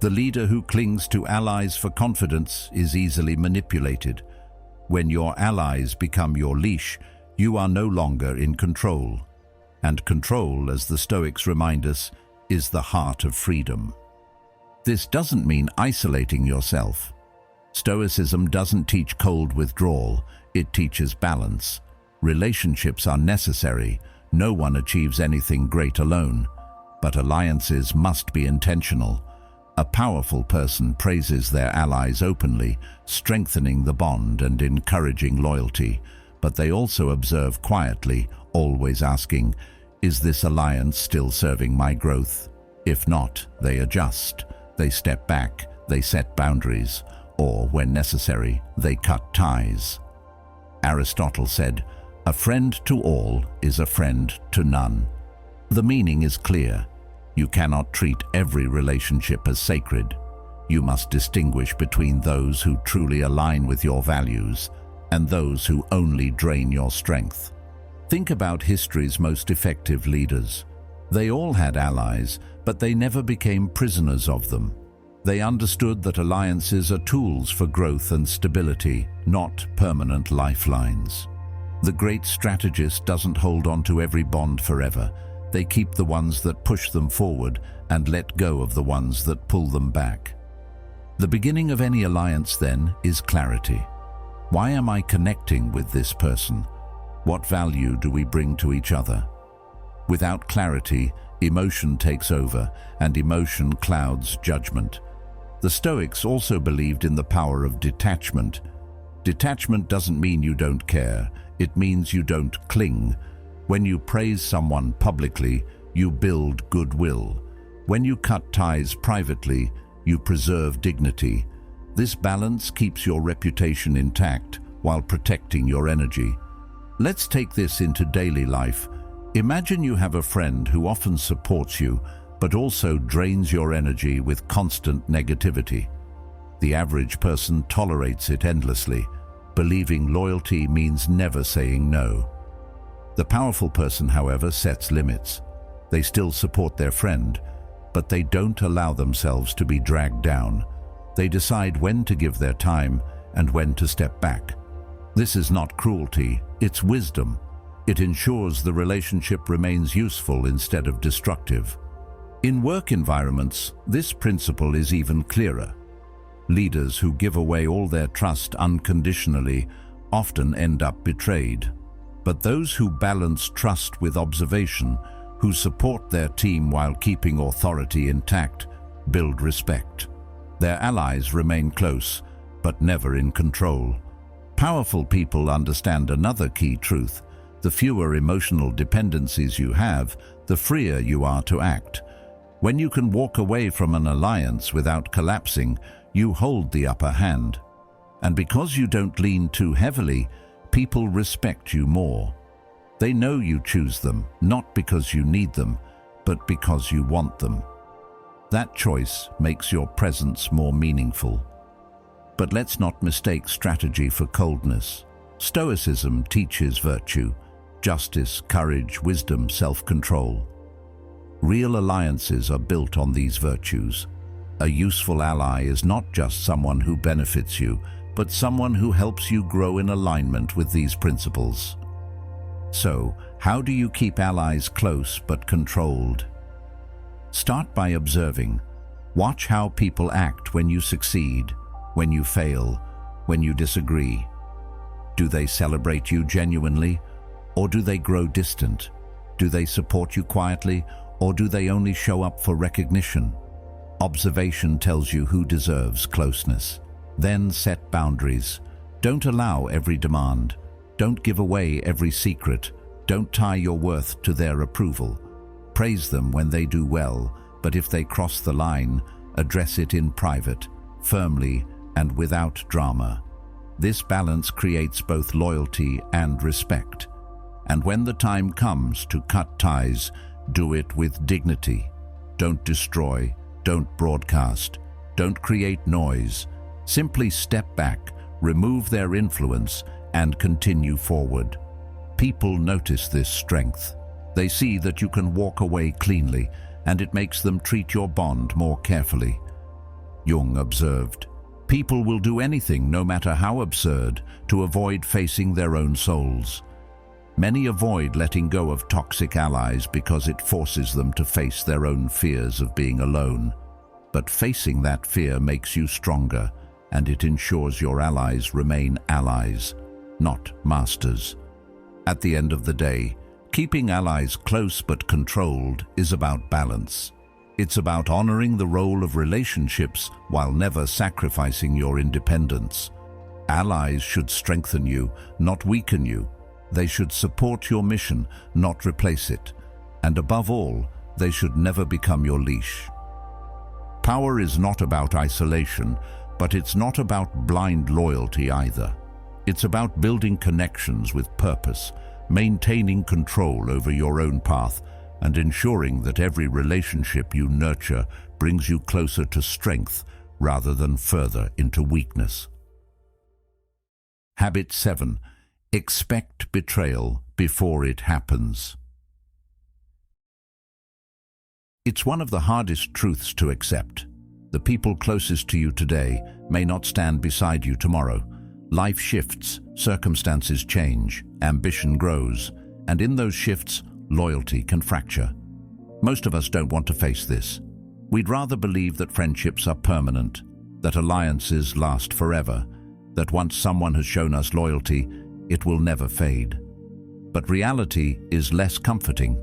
The leader who clings to allies for confidence is easily manipulated. When your allies become your leash, you are no longer in control. And control, as the Stoics remind us, is the heart of freedom. This doesn't mean isolating yourself. Stoicism doesn't teach cold withdrawal, it teaches balance. Relationships are necessary. No one achieves anything great alone. But alliances must be intentional. A powerful person praises their allies openly, strengthening the bond and encouraging loyalty. But they also observe quietly, always asking, "Is this alliance still serving my growth?" If not, they adjust. They step back, they set boundaries, or, when necessary, they cut ties. Aristotle said, "A friend to all is a friend to none." The meaning is clear. You cannot treat every relationship as sacred. You must distinguish between those who truly align with your values and those who only drain your strength. Think about history's most effective leaders. They all had allies, but they never became prisoners of them. They understood that alliances are tools for growth and stability, not permanent lifelines. The great strategist doesn't hold on to every bond forever. They keep the ones that push them forward and let go of the ones that pull them back. The beginning of any alliance, then, is clarity. Why am I connecting with this person? What value do we bring to each other? Without clarity, emotion takes over, and emotion clouds judgment. The Stoics also believed in the power of detachment. Detachment doesn't mean you don't care, it means you don't cling. When you praise someone publicly, you build goodwill. When you cut ties privately, you preserve dignity. This balance keeps your reputation intact while protecting your energy. Let's take this into daily life. Imagine you have a friend who often supports you, but also drains your energy with constant negativity. The average person tolerates it endlessly, believing loyalty means never saying no. The powerful person, however, sets limits. They still support their friend, but they don't allow themselves to be dragged down. They decide when to give their time and when to step back. This is not cruelty, it's wisdom. It ensures the relationship remains useful instead of destructive. In work environments, this principle is even clearer. Leaders who give away all their trust unconditionally often end up betrayed. But those who balance trust with observation, who support their team while keeping authority intact, build respect. Their allies remain close, but never in control. Powerful people understand another key truth. The fewer emotional dependencies you have, the freer you are to act. When you can walk away from an alliance without collapsing, you hold the upper hand. And because you don't lean too heavily, people respect you more. They know you choose them, not because you need them, but because you want them. That choice makes your presence more meaningful. But let's not mistake strategy for coldness. Stoicism teaches virtue, justice, courage, wisdom, self-control. Real alliances are built on these virtues. A useful ally is not just someone who benefits you, but someone who helps you grow in alignment with these principles. So, how do you keep allies close but controlled? Start by observing. Watch how people act when you succeed, when you fail, when you disagree. Do they celebrate you genuinely, or do they grow distant? Do they support you quietly, or do they only show up for recognition? Observation tells you who deserves closeness. Then set boundaries. Don't allow every demand. Don't give away every secret. Don't tie your worth to their approval. Praise them when they do well, but if they cross the line, address it in private, firmly, and without drama. This balance creates both loyalty and respect. And when the time comes to cut ties, do it with dignity. Don't destroy, don't broadcast, don't create noise. Simply step back, remove their influence, and continue forward. People notice this strength. They see that you can walk away cleanly, and it makes them treat your bond more carefully. Jung observed, "People will do anything, no matter how absurd, to avoid facing their own souls." Many avoid letting go of toxic allies because it forces them to face their own fears of being alone. But facing that fear makes you stronger, and it ensures your allies remain allies, not masters. At the end of the day, keeping allies close but controlled is about balance. It's about honoring the role of relationships while never sacrificing your independence. Allies should strengthen you, not weaken you. They should support your mission, not replace it. And above all, they should never become your leash. Power is not about isolation, but it's not about blind loyalty either. It's about building connections with purpose, maintaining control over your own path, and ensuring that every relationship you nurture brings you closer to strength rather than further into weakness. Habit 7. Expect betrayal before it happens. It's one of the hardest truths to accept. The people closest to you today may not stand beside you tomorrow. Life shifts, circumstances change, ambition grows, and in those shifts, loyalty can fracture. Most of us don't want to face this. We'd rather believe that friendships are permanent, that alliances last forever, that once someone has shown us loyalty, it will never fade. But reality is less comforting.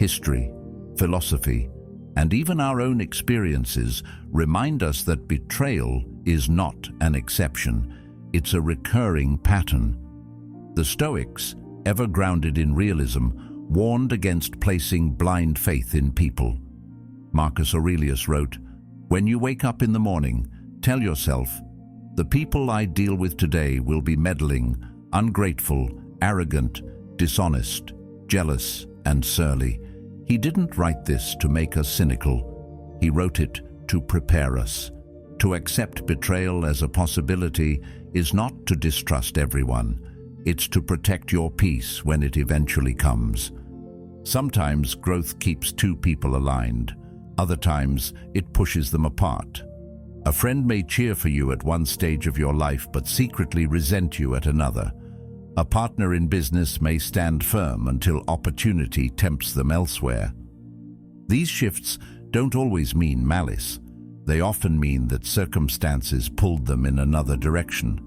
History, philosophy, and even our own experiences remind us that betrayal is not an exception. It's a recurring pattern. The Stoics, ever grounded in realism, warned against placing blind faith in people. Marcus Aurelius wrote, "When you wake up in the morning, tell yourself, the people I deal with today will be meddling, ungrateful, arrogant, dishonest, jealous, and surly." He didn't write this to make us cynical. He wrote it to prepare us. To accept betrayal as a possibility is not to distrust everyone. It's to protect your peace when it eventually comes. Sometimes growth keeps two people aligned. Other times it pushes them apart. A friend may cheer for you at one stage of your life but secretly resent you at another. A partner in business may stand firm until opportunity tempts them elsewhere. These shifts don't always mean malice. They often mean that circumstances pulled them in another direction.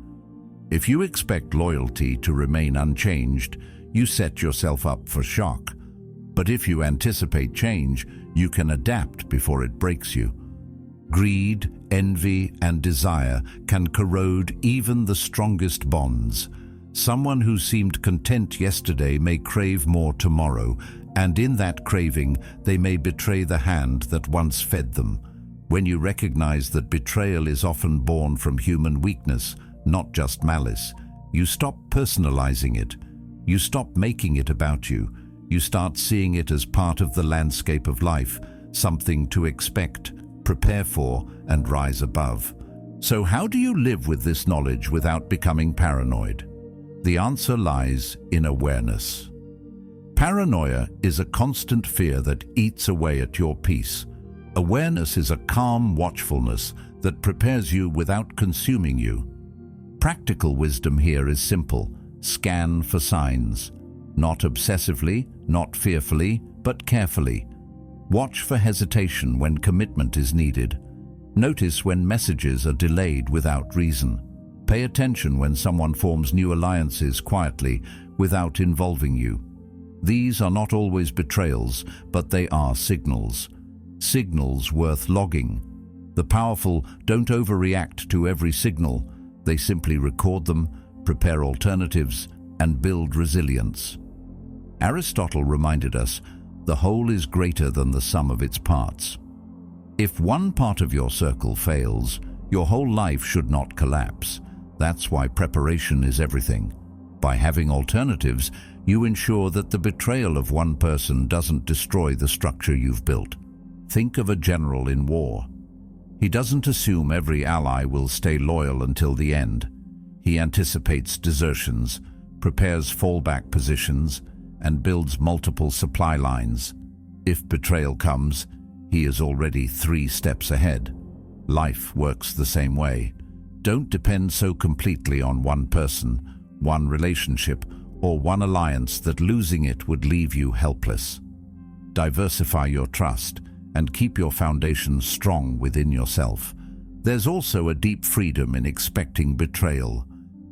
If you expect loyalty to remain unchanged, you set yourself up for shock. But if you anticipate change, you can adapt before it breaks you. Greed, envy, and desire can corrode even the strongest bonds. Someone who seemed content yesterday may crave more tomorrow, and in that craving, they may betray the hand that once fed them. When you recognize that betrayal is often born from human weakness, not just malice, you stop personalizing it. You stop making it about you. You start seeing it as part of the landscape of life, something to expect, prepare for, and rise above. So how do you live with this knowledge without becoming paranoid? The answer lies in awareness. Paranoia is a constant fear that eats away at your peace. Awareness is a calm watchfulness that prepares you without consuming you. Practical wisdom here is simple. Scan for signs. Not obsessively, not fearfully, but carefully. Watch for hesitation when commitment is needed. Notice when messages are delayed without reason. Pay attention when someone forms new alliances quietly without involving you. These are not always betrayals, but they are signals. Signals worth logging. The powerful don't overreact to every signal. They simply record them, prepare alternatives, and build resilience. Aristotle reminded us, the whole is greater than the sum of its parts. If one part of your circle fails, your whole life should not collapse. That's why preparation is everything. By having alternatives, you ensure that the betrayal of one person doesn't destroy the structure you've built. Think of a general in war. He doesn't assume every ally will stay loyal until the end. He anticipates desertions, prepares fallback positions, and builds multiple supply lines. If betrayal comes, he is already 3 steps ahead. Life works the same way. Don't depend so completely on one person, one relationship, or one alliance that losing it would leave you helpless. Diversify your trust and keep your foundation strong within yourself. There's also a deep freedom in expecting betrayal.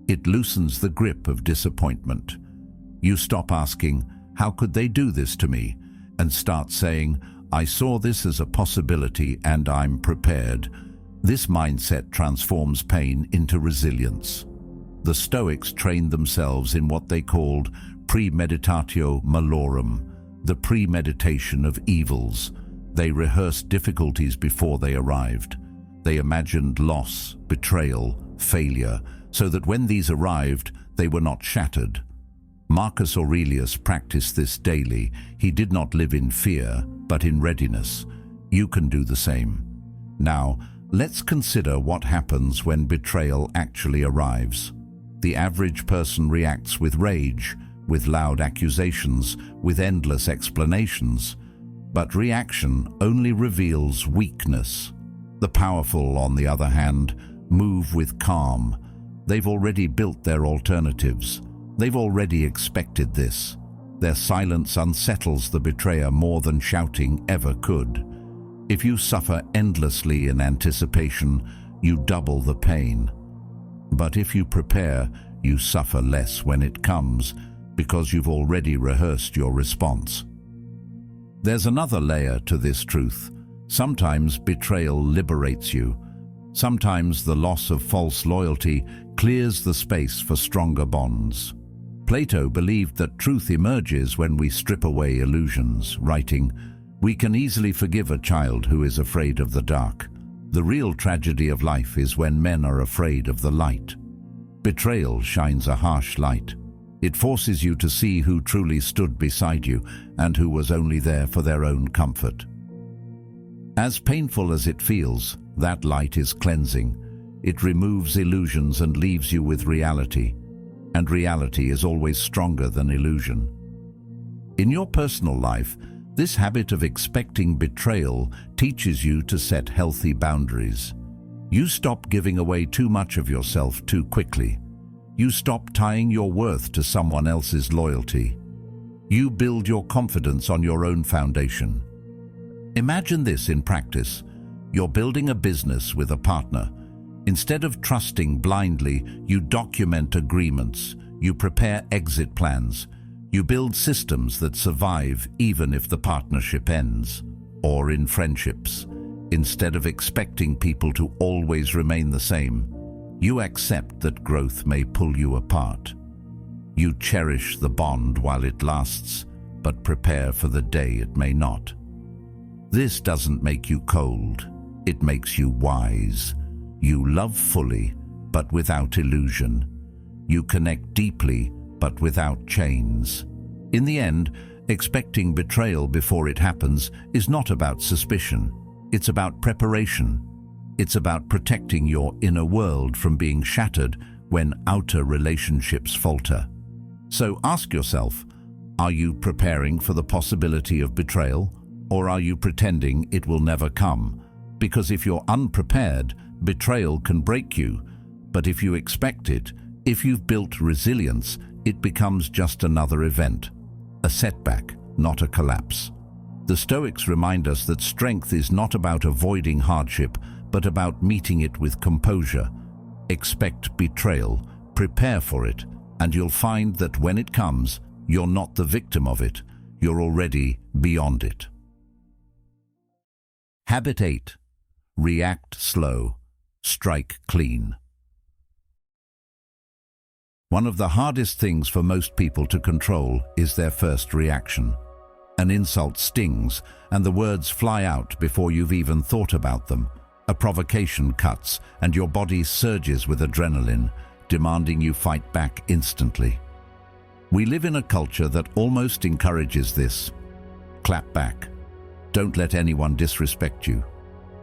It loosens the grip of disappointment. You stop asking, "How could they do this to me?" and start saying, "I saw this as a possibility and I'm prepared." This mindset transforms pain into resilience. The Stoics trained themselves in what they called premeditatio malorum, the premeditation of evils. They rehearsed difficulties before they arrived. They imagined loss, betrayal, failure, so that when these arrived, they were not shattered. Marcus Aurelius practiced this daily. He did not live in fear, but in readiness. You can do the same. Now, let's consider what happens when betrayal actually arrives. The average person reacts with rage, with loud accusations, with endless explanations. But reaction only reveals weakness. The powerful, on the other hand, move with calm. They've already built their alternatives. They've already expected this. Their silence unsettles the betrayer more than shouting ever could. If you suffer endlessly in anticipation, you double the pain. But if you prepare, you suffer less when it comes, because you've already rehearsed your response. There's another layer to this truth. Sometimes betrayal liberates you. Sometimes the loss of false loyalty clears the space for stronger bonds. Plato believed that truth emerges when we strip away illusions, writing, "We can easily forgive a child who is afraid of the dark. The real tragedy of life is when men are afraid of the light." Betrayal shines a harsh light. It forces you to see who truly stood beside you and who was only there for their own comfort. As painful as it feels, that light is cleansing. It removes illusions and leaves you with reality. And reality is always stronger than illusion. In your personal life, this habit of expecting betrayal teaches you to set healthy boundaries. You stop giving away too much of yourself too quickly. You stop tying your worth to someone else's loyalty. You build your confidence on your own foundation. Imagine this in practice. You're building a business with a partner. Instead of trusting blindly, you document agreements, you prepare exit plans, you build systems that survive even if the partnership ends. Or in friendships, instead of expecting people to always remain the same, you accept that growth may pull you apart. You cherish the bond while it lasts, but prepare for the day it may not. This doesn't make you cold, it makes you wise. You love fully, but without illusion. You connect deeply, but without chains. In the end, expecting betrayal before it happens is not about suspicion. It's about preparation. It's about protecting your inner world from being shattered when outer relationships falter. So ask yourself, are you preparing for the possibility of betrayal, or are you pretending it will never come? Because if you're unprepared, betrayal can break you, but if you expect it, if you've built resilience, it becomes just another event, a setback, not a collapse. The Stoics remind us that strength is not about avoiding hardship, but about meeting it with composure. Expect betrayal, prepare for it, and you'll find that when it comes, you're not the victim of it, you're already beyond it. Habit 8. React slow. Strike clean. One of the hardest things for most people to control is their first reaction. An insult stings, and the words fly out before you've even thought about them. A provocation cuts, and your body surges with adrenaline, demanding you fight back instantly. We live in a culture that almost encourages this. Clap back. Don't let anyone disrespect you.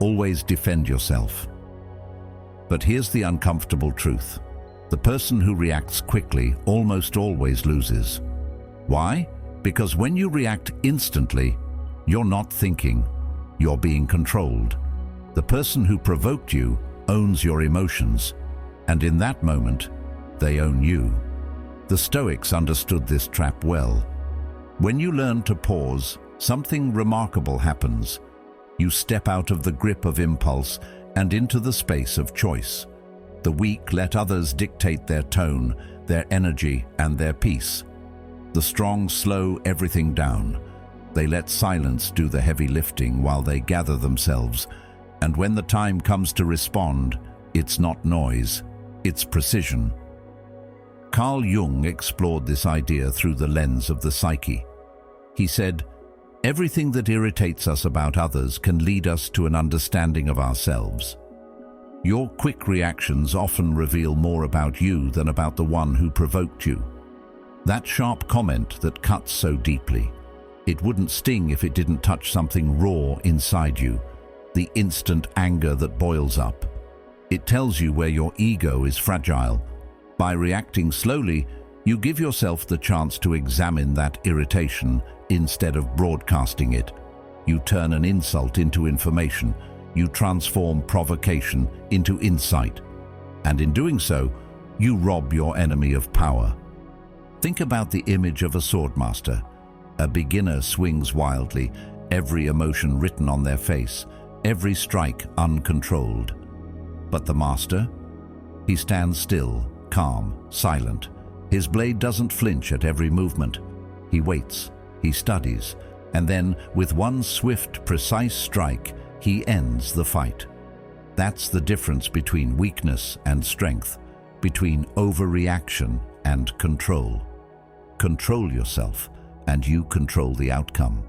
Always defend yourself. But here's the uncomfortable truth. The person who reacts quickly almost always loses. Why? Because when you react instantly, you're not thinking, you're being controlled. The person who provoked you owns your emotions, and in that moment, they own you. The Stoics understood this trap well. When you learn to pause, something remarkable happens. You step out of the grip of impulse and into the space of choice. The weak let others dictate their tone, their energy, and their peace. The strong slow everything down. They let silence do the heavy lifting while they gather themselves. And when the time comes to respond, it's not noise, it's precision. Carl Jung explored this idea through the lens of the psyche. He said, Everything that irritates us about others can lead us to an understanding of ourselves. Your quick reactions often reveal more about you than about the one who provoked you. That sharp comment that cuts so deeply, it wouldn't sting if it didn't touch something raw inside you. The instant anger that boils up. It tells you where your ego is fragile. By reacting slowly, you give yourself the chance to examine that irritation instead of broadcasting it. You turn an insult into information. You transform provocation into insight. And in doing so, you rob your enemy of power. Think about the image of a swordmaster. A beginner swings wildly, every emotion written on their face, every strike uncontrolled. But the master? He stands still, calm, silent. His blade doesn't flinch at every movement. He waits, he studies, and then, with one swift, precise strike, he ends the fight. That's the difference between weakness and strength, between overreaction and control. Control yourself, and you control the outcome.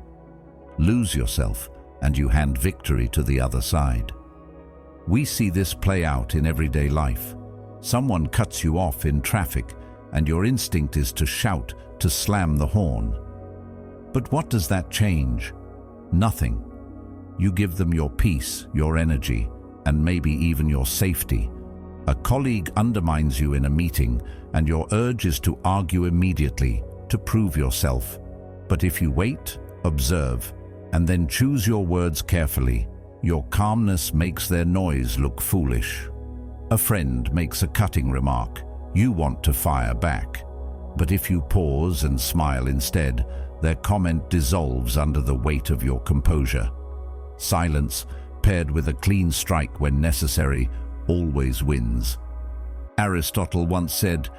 Lose yourself, and you hand victory to the other side. We see this play out in everyday life. Someone cuts you off in traffic, and your instinct is to shout, to slam the horn. But what does that change? Nothing. You give them your peace, your energy, and maybe even your safety. A colleague undermines you in a meeting, and your urge is to argue immediately, to prove yourself. But if you wait, observe, and then choose your words carefully, your calmness makes their noise look foolish. A friend makes a cutting remark. You want to fire back. But if you pause and smile instead, their comment dissolves under the weight of your composure. Silence, paired with a clean strike when necessary, always wins. Aristotle once said,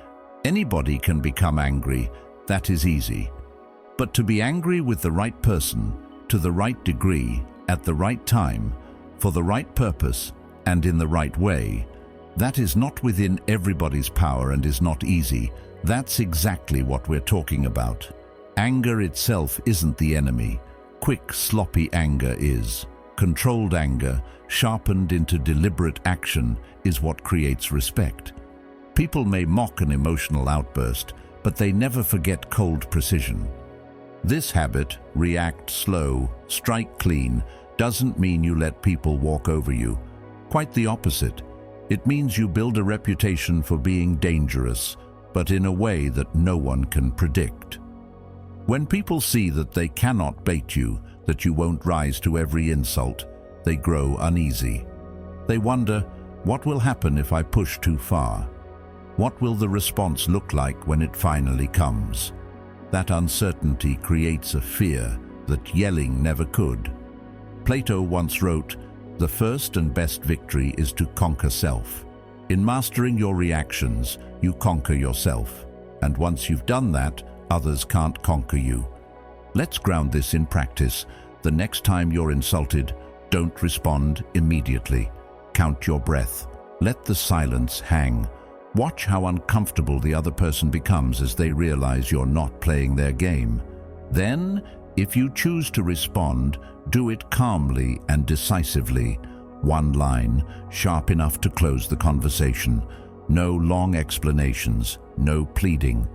"Anybody can become angry, that is easy. But to be angry with the right person, to the right degree, at the right time, for the right purpose, and in the right way, that is not within everybody's power and is not easy." That's exactly what we're talking about. Anger itself isn't the enemy. Quick, sloppy anger is. Controlled anger, sharpened into deliberate action, is what creates respect. People may mock an emotional outburst, but they never forget cold precision. This habit, react slow, strike clean, doesn't mean you let people walk over you. Quite the opposite. It means you build a reputation for being dangerous, but in a way that no one can predict. When people see that they cannot bait you, that you won't rise to every insult, they grow uneasy. They wonder, what will happen if I push too far? What will the response look like when it finally comes? That uncertainty creates a fear that yelling never could. Plato once wrote, "The first and best victory is to conquer self." In mastering your reactions, you conquer yourself. And once you've done that, others can't conquer you. Let's ground this in practice. The next time you're insulted, don't respond immediately. Count your breath. Let the silence hang. Watch how uncomfortable the other person becomes as they realize you're not playing their game. Then, if you choose to respond, do it calmly and decisively. One line, sharp enough to close the conversation. No long explanations, no pleading,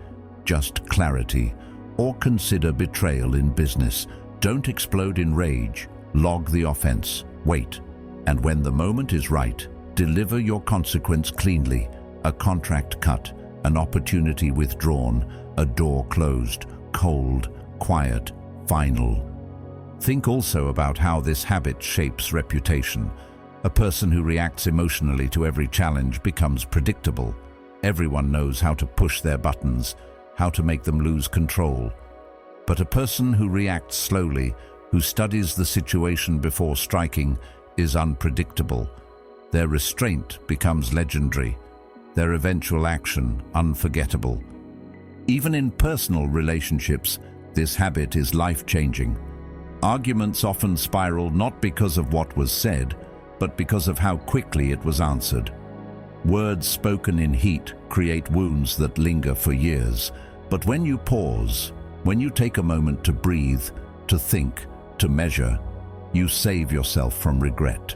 just clarity. Or consider betrayal in business. Don't explode in rage. Log the offense. Wait. And when the moment is right, deliver your consequence cleanly. A contract cut, an opportunity withdrawn, a door closed, cold, quiet, final. Think also about how this habit shapes reputation. A person who reacts emotionally to every challenge becomes predictable. Everyone knows how to push their buttons, how to make them lose control. But a person who reacts slowly, who studies the situation before striking, is unpredictable. Their restraint becomes legendary, their eventual action unforgettable. Even in personal relationships, this habit is life-changing. Arguments often spiral not because of what was said, but because of how quickly it was answered. Words spoken in heat create wounds that linger for years. But when you pause, when you take a moment to breathe, to think, to measure, you save yourself from regret.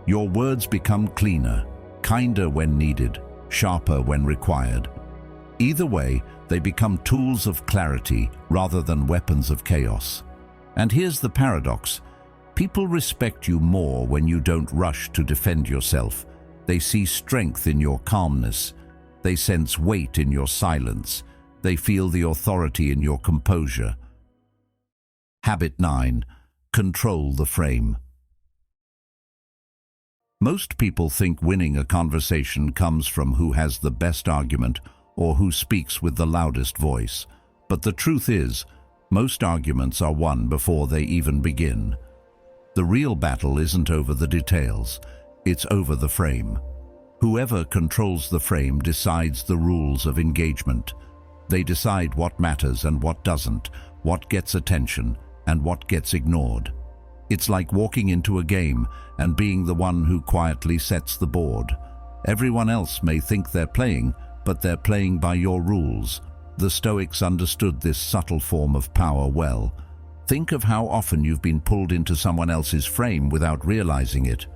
Your words become cleaner, kinder when needed, sharper when required. Either way, they become tools of clarity rather than weapons of chaos. And here's the paradox. People respect you more when you don't rush to defend yourself. They see strength in your calmness. They sense weight in your silence. They feel the authority in your composure. Habit 9. Control the frame. Most people think winning a conversation comes from who has the best argument or who speaks with the loudest voice. But the truth is, most arguments are won before they even begin. The real battle isn't over the details, it's over the frame. Whoever controls the frame decides the rules of engagement. They decide what matters and what doesn't, what gets attention and what gets ignored. It's like walking into a game and being the one who quietly sets the board. Everyone else may think they're playing, but they're playing by your rules. The Stoics understood this subtle form of power well. Think of how often you've been pulled into someone else's frame without realizing it.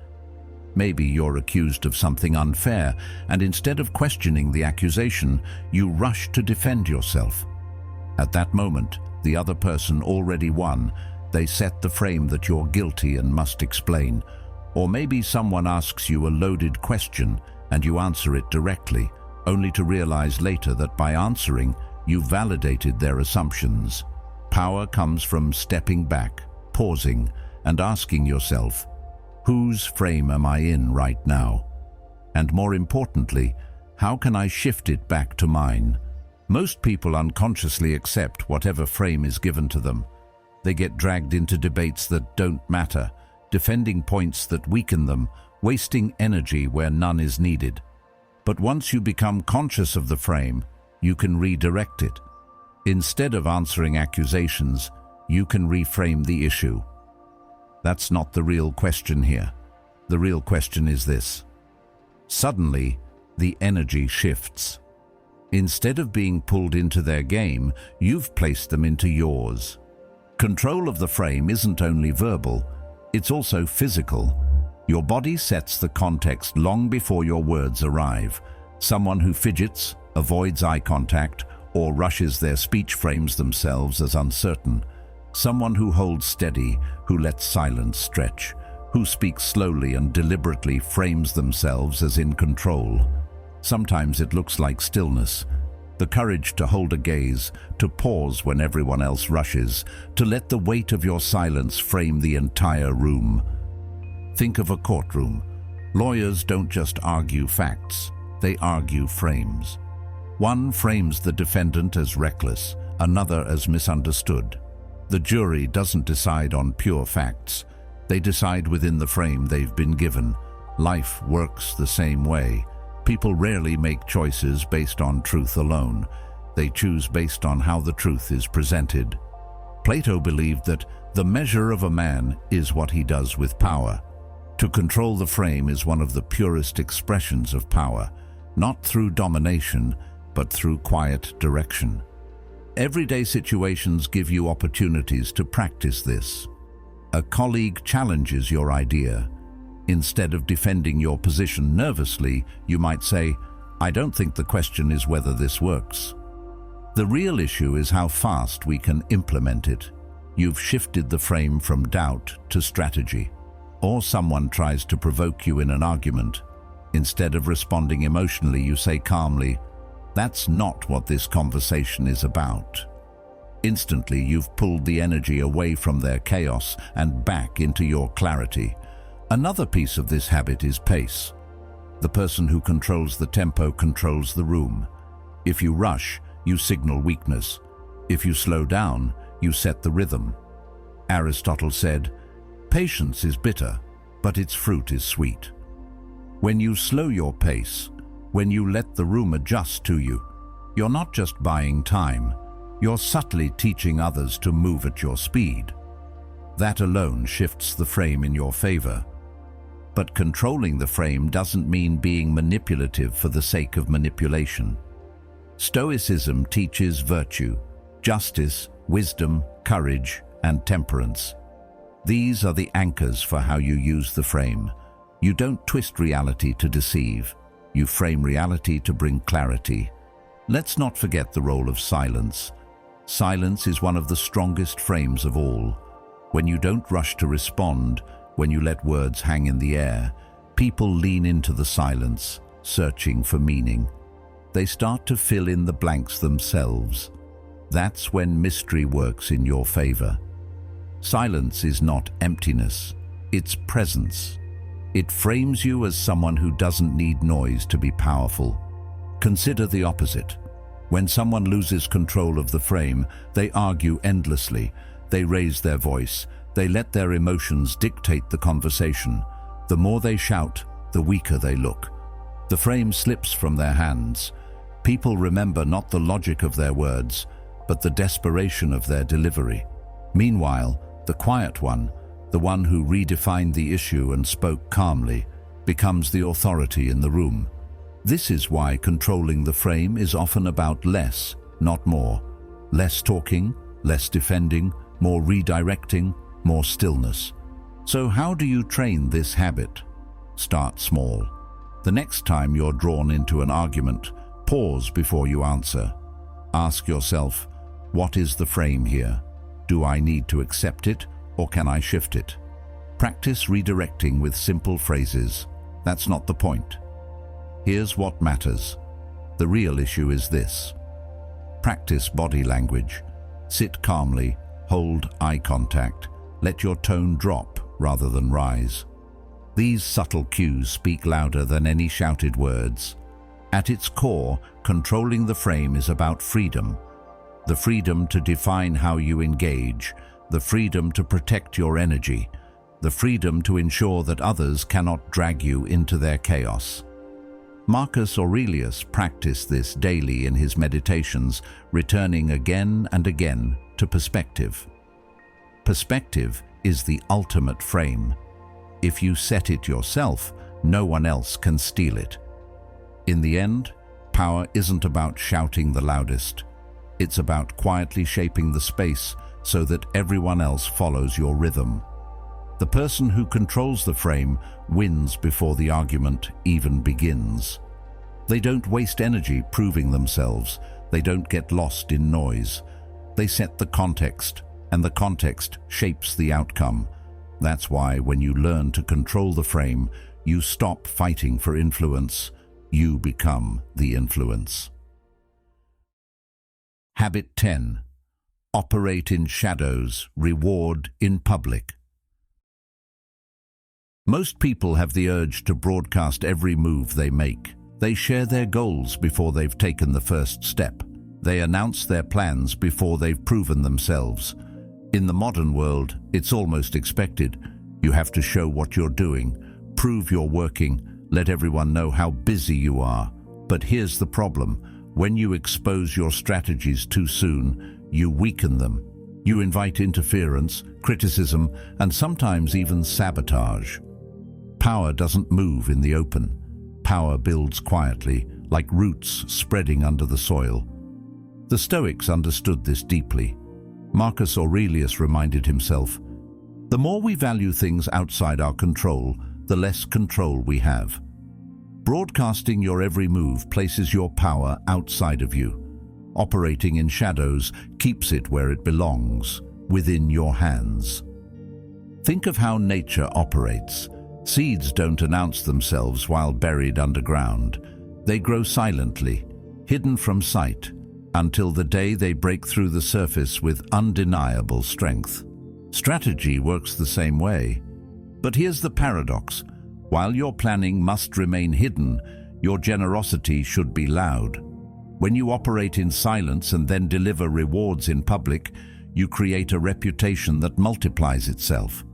Maybe you're accused of something unfair, and instead of questioning the accusation, you rush to defend yourself. At that moment, the other person already won. They set the frame that you're guilty and must explain. Or maybe someone asks you a loaded question and you answer it directly, only to realize later that by answering, you validated their assumptions. Power comes from stepping back, pausing, and asking yourself, whose frame am I in right now? And more importantly, how can I shift it back to mine? Most people unconsciously accept whatever frame is given to them. They get dragged into debates that don't matter, defending points that weaken them, wasting energy where none is needed. But once you become conscious of the frame, you can redirect it. Instead of answering accusations, you can reframe the issue. That's not the real question here. The real question is this. Suddenly, the energy shifts. Instead of being pulled into their game, you've placed them into yours. Control of the frame isn't only verbal, it's also physical. Your body sets the context long before your words arrive. Someone who fidgets, avoids eye contact, or rushes their speech frames themselves as uncertain. Someone who holds steady, who lets silence stretch, who speaks slowly and deliberately frames themselves as in control. Sometimes it looks like stillness, the courage to hold a gaze, to pause when everyone else rushes, to let the weight of your silence frame the entire room. Think of a courtroom. Lawyers don't just argue facts, they argue frames. One frames the defendant as reckless, another as misunderstood. The jury doesn't decide on pure facts. They decide within the frame they've been given. Life works the same way. People rarely make choices based on truth alone. They choose based on how the truth is presented. Plato believed that the measure of a man is what he does with power. To control the frame is one of the purest expressions of power, not through domination, but through quiet direction. Everyday situations give you opportunities to practice this. A colleague challenges your idea. Instead of defending your position nervously, you might say, "I don't think the question is whether this works." The real issue is how fast we can implement it. You've shifted the frame from doubt to strategy. Or someone tries to provoke you in an argument. Instead of responding emotionally, you say calmly, "That's not what this conversation is about." Instantly, you've pulled the energy away from their chaos and back into your clarity. Another piece of this habit is pace. The person who controls the tempo controls the room. If you rush, you signal weakness. If you slow down, you set the rhythm. Aristotle said, "Patience is bitter, but its fruit is sweet." When you slow your pace, when you let the room adjust to you, you're not just buying time, you're subtly teaching others to move at your speed. That alone shifts the frame in your favor. But controlling the frame doesn't mean being manipulative for the sake of manipulation. Stoicism teaches virtue, justice, wisdom, courage, and temperance. These are the anchors for how you use the frame. You don't twist reality to deceive. You frame reality to bring clarity. Let's not forget the role of silence. Silence is one of the strongest frames of all. When you don't rush to respond, when you let words hang in the air, people lean into the silence, searching for meaning. They start to fill in the blanks themselves. That's when mystery works in your favor. Silence is not emptiness, it's presence. It frames you as someone who doesn't need noise to be powerful. Consider the opposite. When someone loses control of the frame, they argue endlessly. They raise their voice. They let their emotions dictate the conversation. The more they shout, the weaker they look. The frame slips from their hands. People remember not the logic of their words, but the desperation of their delivery. Meanwhile, the quiet one, the one who redefined the issue and spoke calmly, becomes the authority in the room. This is why controlling the frame is often about less, not more. Less talking, less defending, more redirecting, more stillness. So how do you train this habit? Start small. The next time you're drawn into an argument, pause before you answer. Ask yourself, what is the frame here? Do I need to accept it, or can I shift it? Practice redirecting with simple phrases. That's not the point. Here's what matters. The real issue is this. Practice body language. Sit calmly, hold eye contact, let your tone drop rather than rise. These subtle cues speak louder than any shouted words. At its core, controlling the frame is about freedom. The freedom to define how you engage, the freedom to protect your energy, the freedom to ensure that others cannot drag you into their chaos. Marcus Aurelius practiced this daily in his meditations, returning again and again to perspective. Perspective is the ultimate frame. If you set it yourself, no one else can steal it. In the end, power isn't about shouting the loudest. It's about quietly shaping the space so that everyone else follows your rhythm. The person who controls the frame wins before the argument even begins. They don't waste energy proving themselves. They don't get lost in noise. They set the context, and the context shapes the outcome. That's why when you learn to control the frame, you stop fighting for influence. You become the influence. Habit 10. Operate in shadows, reward in public. Most people have the urge to broadcast every move they make. They share their goals before they've taken the first step. They announce their plans before they've proven themselves. In the modern world, it's almost expected. You have to show what you're doing, prove you're working, let everyone know how busy you are. But here's the problem. When you expose your strategies too soon, you weaken them. You invite interference, criticism, and sometimes even sabotage. Power doesn't move in the open. Power builds quietly, like roots spreading under the soil. The Stoics understood this deeply. Marcus Aurelius reminded himself, "The more we value things outside our control, the less control we have." Broadcasting your every move places your power outside of you. Operating in shadows keeps it where it belongs, within your hands. Think of how nature operates. Seeds don't announce themselves while buried underground. They grow silently, hidden from sight, until the day they break through the surface with undeniable strength. Strategy works the same way. But here's the paradox. While your planning must remain hidden, your generosity should be loud. When you operate in silence and then deliver rewards in public, you create a reputation that multiplies itself.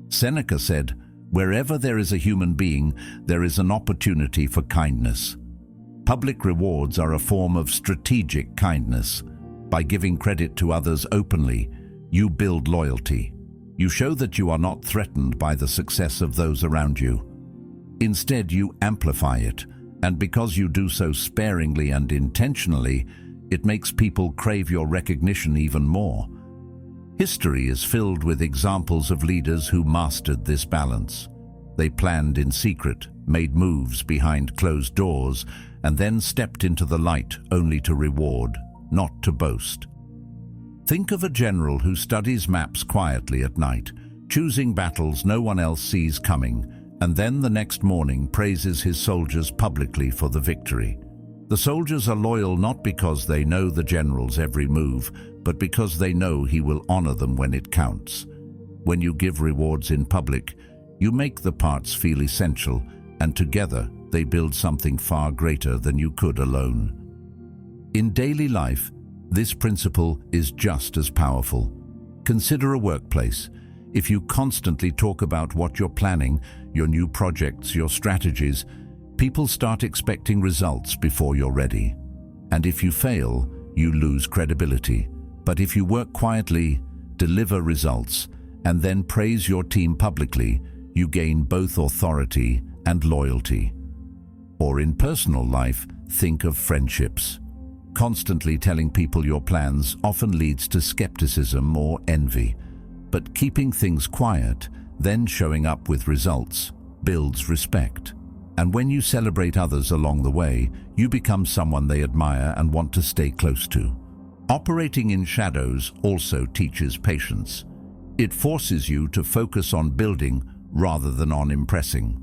Seneca said, "Wherever there is a human being, there is an opportunity for kindness." Public rewards are a form of strategic kindness. By giving credit to others openly, you build loyalty. You show that you are not threatened by the success of those around you. Instead, you amplify it, and because you do so sparingly and intentionally, it makes people crave your recognition even more. History is filled with examples of leaders who mastered this balance. They planned in secret, made moves behind closed doors, and then stepped into the light only to reward, not to boast. Think of a general who studies maps quietly at night, choosing battles no one else sees coming, and then the next morning praises his soldiers publicly for the victory. The soldiers are loyal not because they know the general's every move, but because they know he will honor them when it counts. When you give rewards in public, you make the parts feel essential, and together they build something far greater than you could alone. In daily life, this principle is just as powerful. Consider a workplace. If you constantly talk about what you're planning, your new projects, your strategies, people start expecting results before you're ready. And if you fail, you lose credibility. But if you work quietly, deliver results, and then praise your team publicly, you gain both authority and loyalty. Or in personal life, think of friendships. Constantly telling people your plans often leads to skepticism or envy. But keeping things quiet, then showing up with results, builds respect. And when you celebrate others along the way, you become someone they admire and want to stay close to. Operating in shadows also teaches patience. It forces you to focus on building rather than on impressing.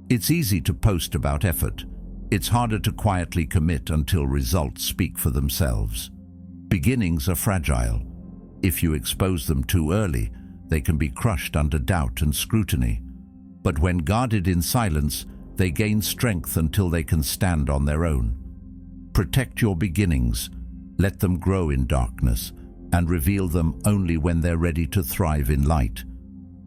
It's easy to post about effort. It's harder to quietly commit until results speak for themselves. Beginnings are fragile. If you expose them too early, they can be crushed under doubt and scrutiny. But when guarded in silence, they gain strength until they can stand on their own. Protect your beginnings. Let them grow in darkness, and reveal them only when they're ready to thrive in light.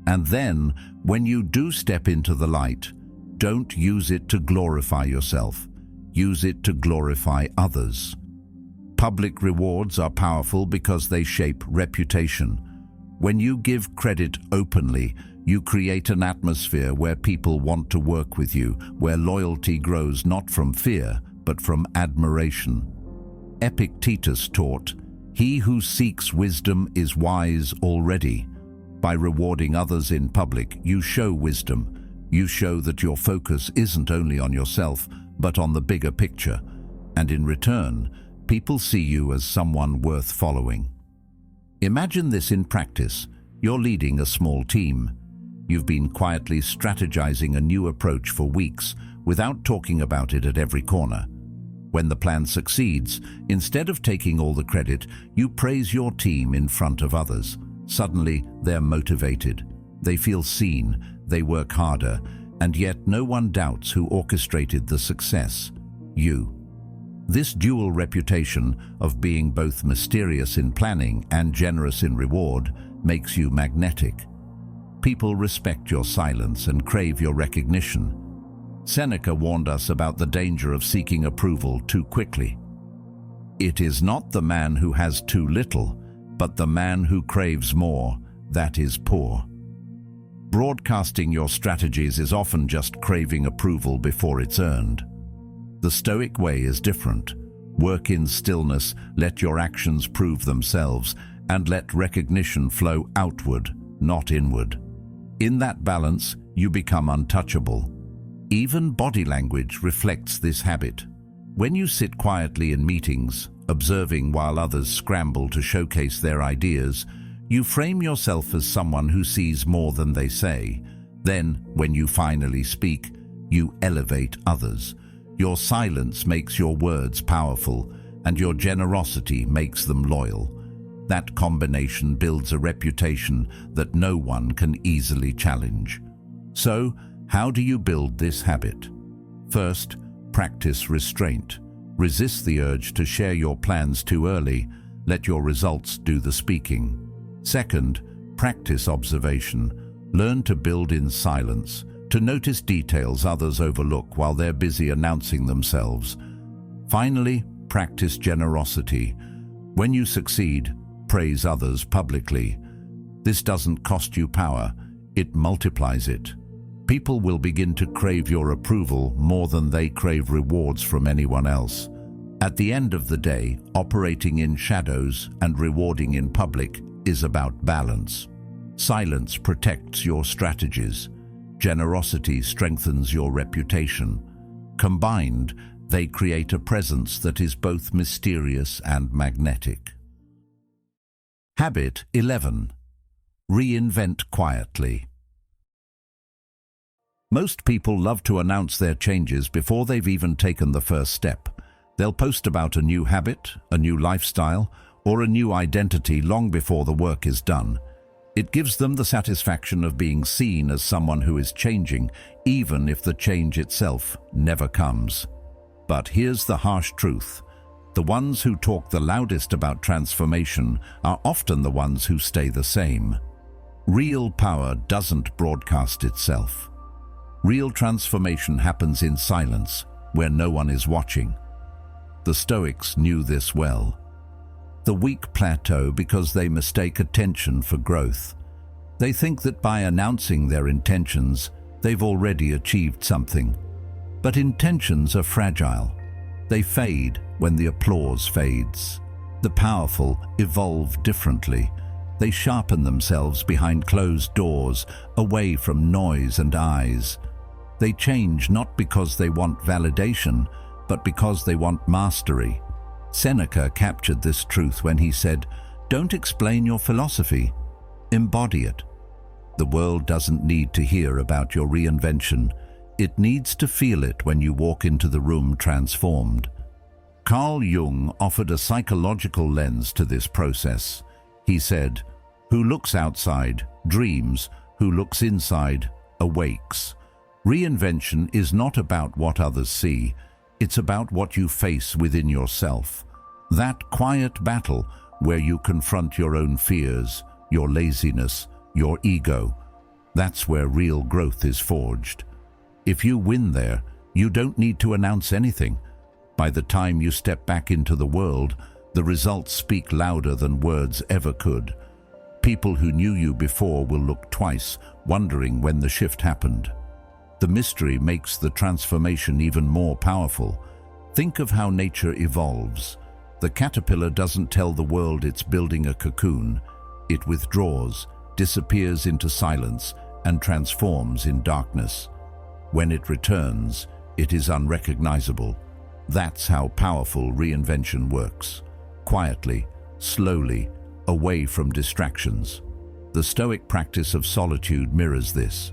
And then, when you do step into the light, don't use it to glorify yourself. Use it to glorify others. Public rewards are powerful because they shape reputation. When you give credit openly, you create an atmosphere where people want to work with you, where loyalty grows not from fear, but from admiration. Epictetus taught, "He who seeks wisdom is wise already." By rewarding others in public, you show wisdom. You show that your focus isn't only on yourself, but on the bigger picture. And in return, people see you as someone worth following. Imagine this in practice. You're leading a small team. You've been quietly strategizing a new approach for weeks without talking about it at every corner. When the plan succeeds, instead of taking all the credit, you praise your team in front of others. Suddenly, they're motivated. They feel seen, they work harder, and yet no one doubts who orchestrated the success: you. This dual reputation of being both mysterious in planning and generous in reward makes you magnetic. People respect your silence and crave your recognition. Seneca warned us about the danger of seeking approval too quickly. It is not the man who has too little, but the man who craves more that is poor. Broadcasting your strategies is often just craving approval before it's earned. The Stoic way is different. Work in stillness, let your actions prove themselves, and let recognition flow outward, not inward. In that balance, you become untouchable. Even body language reflects this habit. When you sit quietly in meetings, observing while others scramble to showcase their ideas, you frame yourself as someone who sees more than they say. Then, when you finally speak, you elevate others. Your silence makes your words powerful, and your generosity makes them loyal. That combination builds a reputation that no one can easily challenge. So, how do you build this habit? First, practice restraint. Resist the urge to share your plans too early. Let your results do the speaking. Second, practice observation. Learn to build in silence, to notice details others overlook while they're busy announcing themselves. Finally, practice generosity. When you succeed, praise others publicly. This doesn't cost you power, it multiplies it. People will begin to crave your approval more than they crave rewards from anyone else. At the end of the day, operating in shadows and rewarding in public is about balance. Silence protects your strategies. Generosity strengthens your reputation. Combined, they create a presence that is both mysterious and magnetic. Habit 11. Reinvent quietly. Most people love to announce their changes before they've even taken the first step. They'll post about a new habit, a new lifestyle, or a new identity long before the work is done. It gives them the satisfaction of being seen as someone who is changing, even if the change itself never comes. But here's the harsh truth. The ones who talk the loudest about transformation are often the ones who stay the same. Real power doesn't broadcast itself. Real transformation happens in silence, where no one is watching. The Stoics knew this well. The weak plateau because they mistake attention for growth. They think that by announcing their intentions, they've already achieved something. But intentions are fragile. They fade when the applause fades. The powerful evolve differently. They sharpen themselves behind closed doors, away from noise and eyes. They change not because they want validation, but because they want mastery. Seneca captured this truth when he said, "Don't explain your philosophy, embody it." The world doesn't need to hear about your reinvention. It needs to feel it when you walk into the room transformed. Carl Jung offered a psychological lens to this process. He said, "Who looks outside dreams, who looks inside awakes." Reinvention is not about what others see. It's about what you face within yourself. That quiet battle where you confront your own fears, your laziness, your ego. That's where real growth is forged. If you win there, you don't need to announce anything. By the time you step back into the world, the results speak louder than words ever could. People who knew you before will look twice, wondering when the shift happened. The mystery makes the transformation even more powerful. Think of how nature evolves. The caterpillar doesn't tell the world it's building a cocoon. It withdraws, disappears into silence, and transforms in darkness. When it returns, it is unrecognizable. That's how powerful reinvention works. Quietly, slowly, away from distractions. The Stoic practice of solitude mirrors this.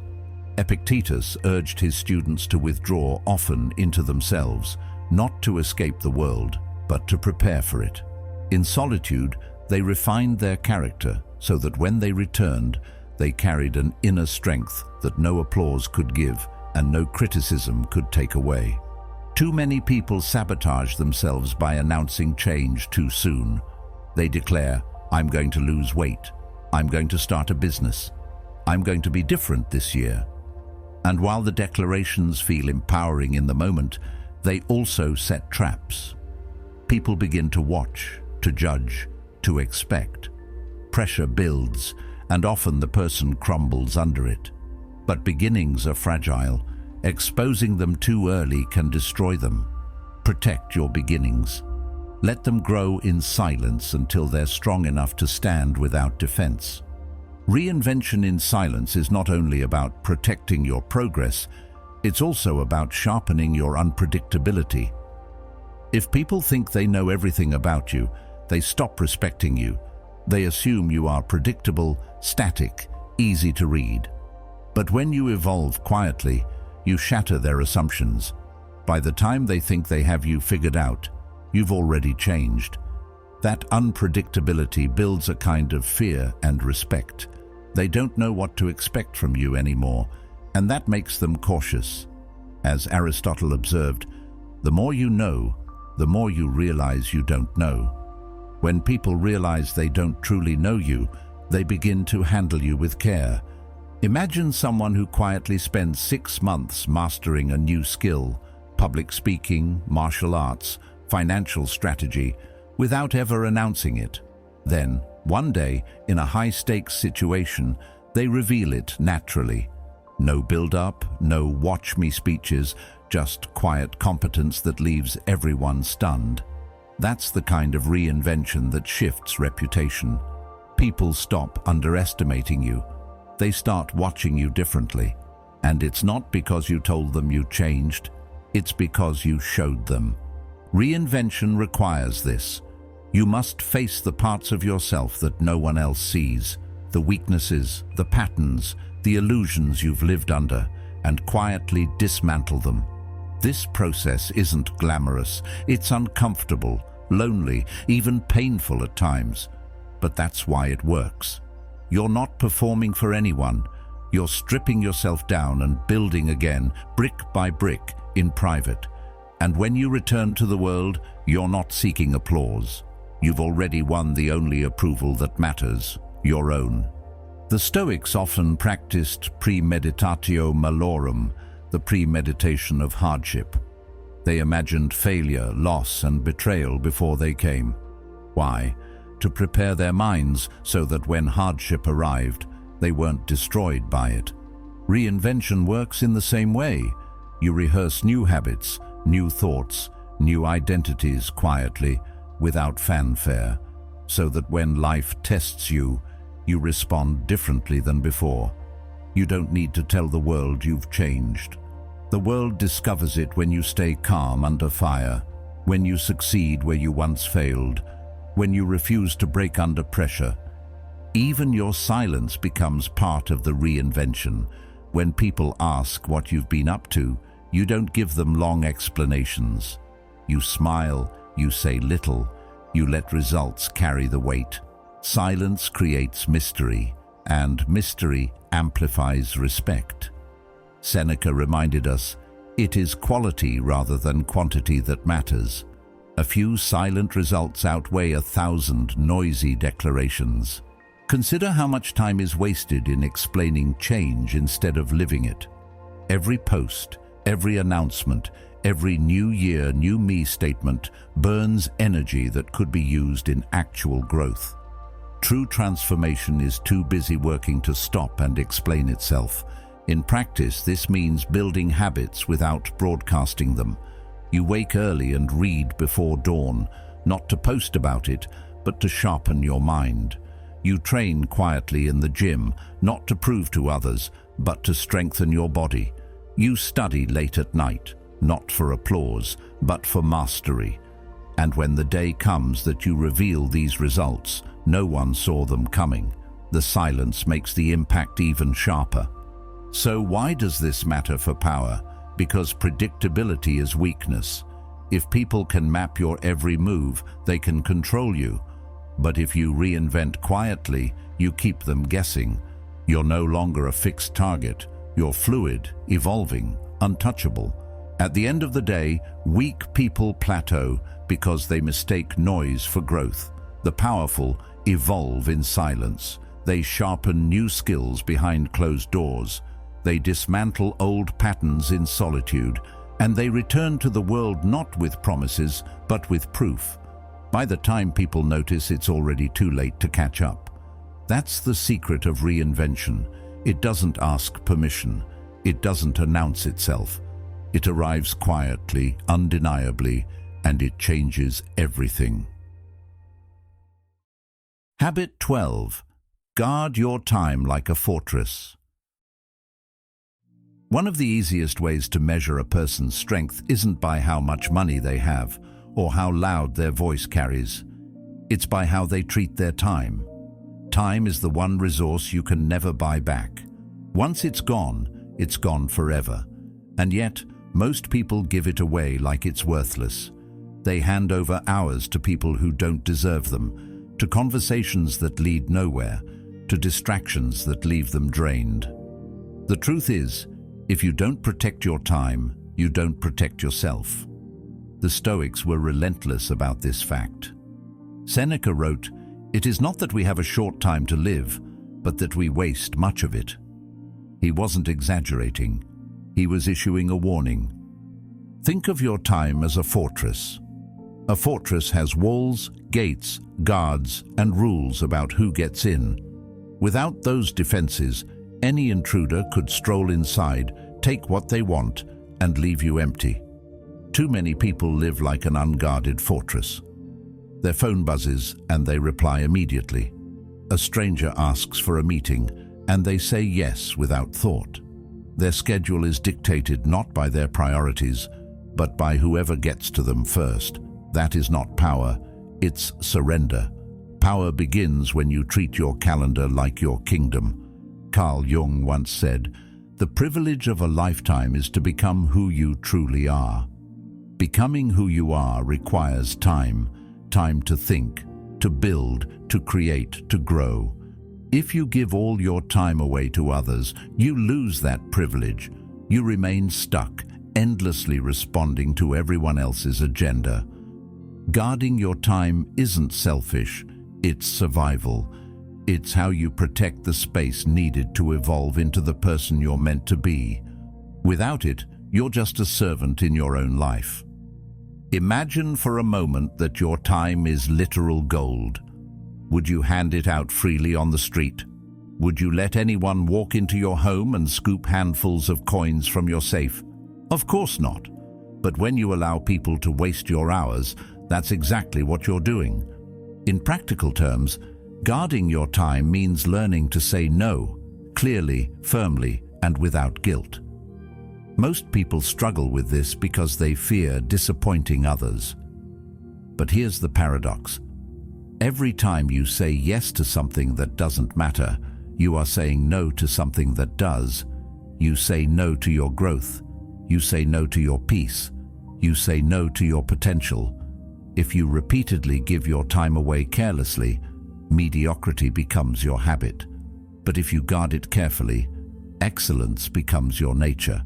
Epictetus urged his students to withdraw often into themselves, not to escape the world, but to prepare for it. In solitude, they refined their character so that when they returned, they carried an inner strength that no applause could give and no criticism could take away. Too many people sabotage themselves by announcing change too soon. They declare, "I'm going to lose weight. I'm going to start a business. I'm going to be different this year." And while the declarations feel empowering in the moment, they also set traps. People begin to watch, to judge, to expect. Pressure builds, and often the person crumbles under it. But beginnings are fragile. Exposing them too early can destroy them. Protect your beginnings. Let them grow in silence until they're strong enough to stand without defense. Reinvention in silence is not only about protecting your progress, it's also about sharpening your unpredictability. If people think they know everything about you, they stop respecting you. They assume you are predictable, static, easy to read. But when you evolve quietly, you shatter their assumptions. By the time they think they have you figured out, you've already changed. That unpredictability builds a kind of fear and respect. They don't know what to expect from you anymore, and that makes them cautious. As Aristotle observed, the more you know, the more you realize you don't know. When people realize they don't truly know you, they begin to handle you with care. Imagine someone who quietly spends 6 months mastering a new skill, public speaking, martial arts, financial strategy, without ever announcing it. Then, one day, in a high-stakes situation, they reveal it naturally. No build-up, no watch-me speeches, just quiet competence that leaves everyone stunned. That's the kind of reinvention that shifts reputation. People stop underestimating you. They start watching you differently. And it's not because you told them you changed, it's because you showed them. Reinvention requires this. You must face the parts of yourself that no one else sees, the weaknesses, the patterns, the illusions you've lived under, and quietly dismantle them. This process isn't glamorous, it's uncomfortable, lonely, even painful at times. But that's why it works. You're not performing for anyone. You're stripping yourself down and building again, brick by brick, in private. And when you return to the world, you're not seeking applause. You've already won the only approval that matters, your own. The Stoics often practiced premeditatio malorum, the premeditation of hardship. They imagined failure, loss, and betrayal before they came. Why? To prepare their minds so that when hardship arrived, they weren't destroyed by it. Reinvention works in the same way. You rehearse new habits, new thoughts, new identities quietly, without fanfare, so that when life tests you, you respond differently than before. You don't need to tell the world you've changed. The world discovers it when you stay calm under fire, when you succeed where you once failed, when you refuse to break under pressure. Even your silence becomes part of the reinvention. When people ask what you've been up to, you don't give them long explanations. You smile, you say little, you let results carry the weight. Silence creates mystery, and mystery amplifies respect. Seneca reminded us, it is quality rather than quantity that matters. A few silent results outweigh 1,000 noisy declarations. Consider how much time is wasted in explaining change instead of living it. Every post, every announcement, every new year, new me statement burns energy that could be used in actual growth. True transformation is too busy working to stop and explain itself. In practice, this means building habits without broadcasting them. You wake early and read before dawn, not to post about it, but to sharpen your mind. You train quietly in the gym, not to prove to others, but to strengthen your body. You study late at night, not for applause, but for mastery. And when the day comes that you reveal these results, no one saw them coming. The silence makes the impact even sharper. So why does this matter for power? Because predictability is weakness. If people can map your every move, they can control you. But if you reinvent quietly, you keep them guessing. You're no longer a fixed target. You're fluid, evolving, untouchable. At the end of the day, weak people plateau because they mistake noise for growth. The powerful evolve in silence. They sharpen new skills behind closed doors. They dismantle old patterns in solitude, and they return to the world not with promises, but with proof. By the time people notice, it's already too late to catch up. That's the secret of reinvention. It doesn't ask permission. It doesn't announce itself. It arrives quietly, undeniably, and it changes everything. Habit 12. Guard your time like a fortress. One of the easiest ways to measure a person's strength isn't by how much money they have or how loud their voice carries. It's by how they treat their time. Time is the one resource you can never buy back. Once it's gone forever. And yet, most people give it away like it's worthless. They hand over hours to people who don't deserve them, to conversations that lead nowhere, to distractions that leave them drained. The truth is, if you don't protect your time, you don't protect yourself. The Stoics were relentless about this fact. Seneca wrote, "It is not that we have a short time to live, but that we waste much of it." He wasn't exaggerating. He was issuing a warning. Think of your time as a fortress. A fortress has walls, gates, guards, and rules about who gets in. Without those defenses, any intruder could stroll inside, take what they want, and leave you empty. Too many people live like an unguarded fortress. Their phone buzzes and they reply immediately. A stranger asks for a meeting, and they say yes without thought. Their schedule is dictated not by their priorities, but by whoever gets to them first. That is not power, it's surrender. Power begins when you treat your calendar like your kingdom. Carl Jung once said, "The privilege of a lifetime is to become who you truly are." Becoming who you are requires time to think, to build, to create, to grow. If you give all your time away to others, you lose that privilege. You remain stuck, endlessly responding to everyone else's agenda. Guarding your time isn't selfish, it's survival. It's how you protect the space needed to evolve into the person you're meant to be. Without it, you're just a servant in your own life. Imagine for a moment that your time is literal gold. Would you hand it out freely on the street? Would you let anyone walk into your home and scoop handfuls of coins from your safe? Of course not. But when you allow people to waste your hours, that's exactly what you're doing. In practical terms, guarding your time means learning to say no, clearly, firmly, and without guilt. Most people struggle with this because they fear disappointing others. But here's the paradox. Every time you say yes to something that doesn't matter, you are saying no to something that does. You say no to your growth. You say no to your peace. You say no to your potential. If you repeatedly give your time away carelessly, mediocrity becomes your habit. But if you guard it carefully, excellence becomes your nature.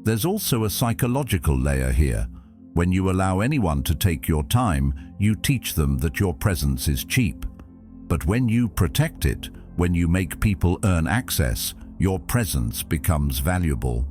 There's also a psychological layer here. When you allow anyone to take your time, you teach them that your presence is cheap. But when you protect it, when you make people earn access, your presence becomes valuable.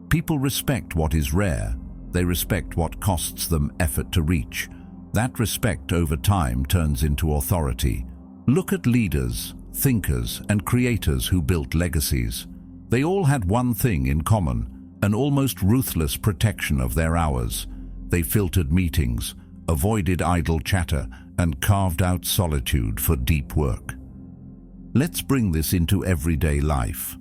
People respect what is rare. They respect what costs them effort to reach. That respect over time turns into authority. Look at leaders, thinkers, and creators who built legacies. They all had one thing in common: an almost ruthless protection of their hours. They filtered meetings, avoided idle chatter, and carved out solitude for deep work. Let's bring this into everyday life.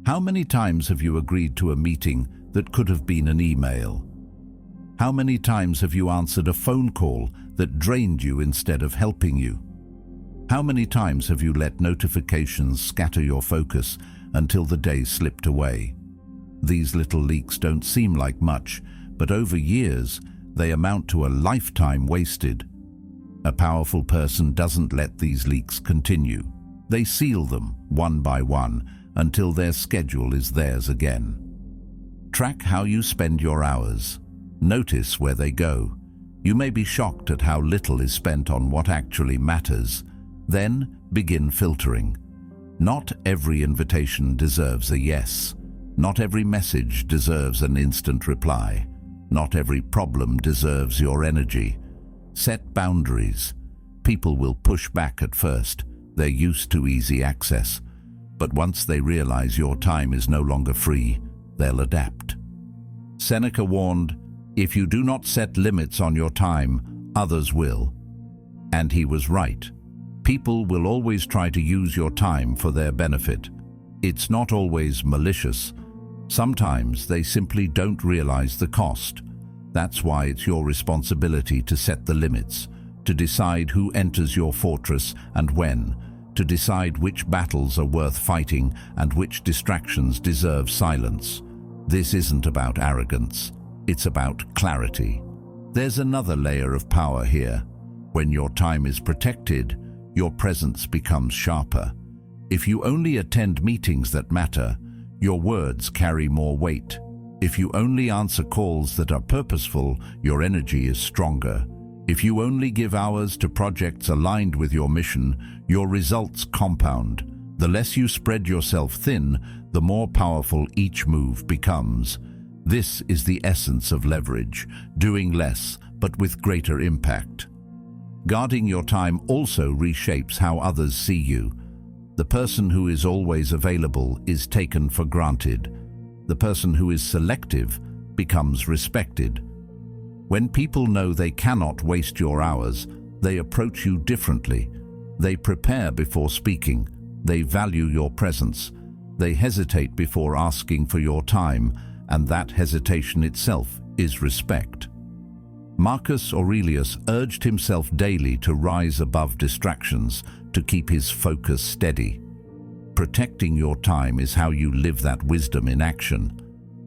How many times have you agreed to a meeting that could have been an email? How many times have you answered a phone call that drained you instead of helping you? How many times have you let notifications scatter your focus until the day slipped away? These little leaks don't seem like much, but over years, they amount to a lifetime wasted. A powerful person doesn't let these leaks continue. They seal them, one by one, until their schedule is theirs again. Track how you spend your hours. Notice where they go. You may be shocked at how little is spent on what actually matters. Then begin filtering. Not every invitation deserves a yes. Not every message deserves an instant reply. Not every problem deserves your energy. Set boundaries. People will push back at first. They're used to easy access. But once they realize your time is no longer free, they'll adapt. Seneca warned, "If you do not set limits on your time, others will." And he was right. People will always try to use your time for their benefit. It's not always malicious. Sometimes they simply don't realize the cost. That's why it's your responsibility to set the limits, to decide who enters your fortress and when, to decide which battles are worth fighting and which distractions deserve silence. This isn't about arrogance. It's about clarity. There's another layer of power here. When your time is protected, your presence becomes sharper. If you only attend meetings that matter, your words carry more weight. If you only answer calls that are purposeful, your energy is stronger. If you only give hours to projects aligned with your mission, your results compound. The less you spread yourself thin, the more powerful each move becomes. This is the essence of leverage, doing less but with greater impact. Guarding your time also reshapes how others see you. The person who is always available is taken for granted. The person who is selective becomes respected. When people know they cannot waste your hours, they approach you differently. They prepare before speaking. They value your presence. They hesitate before asking for your time, and that hesitation itself is respect. Marcus Aurelius urged himself daily to rise above distractions, to keep his focus steady. Protecting your time is how you live that wisdom in action.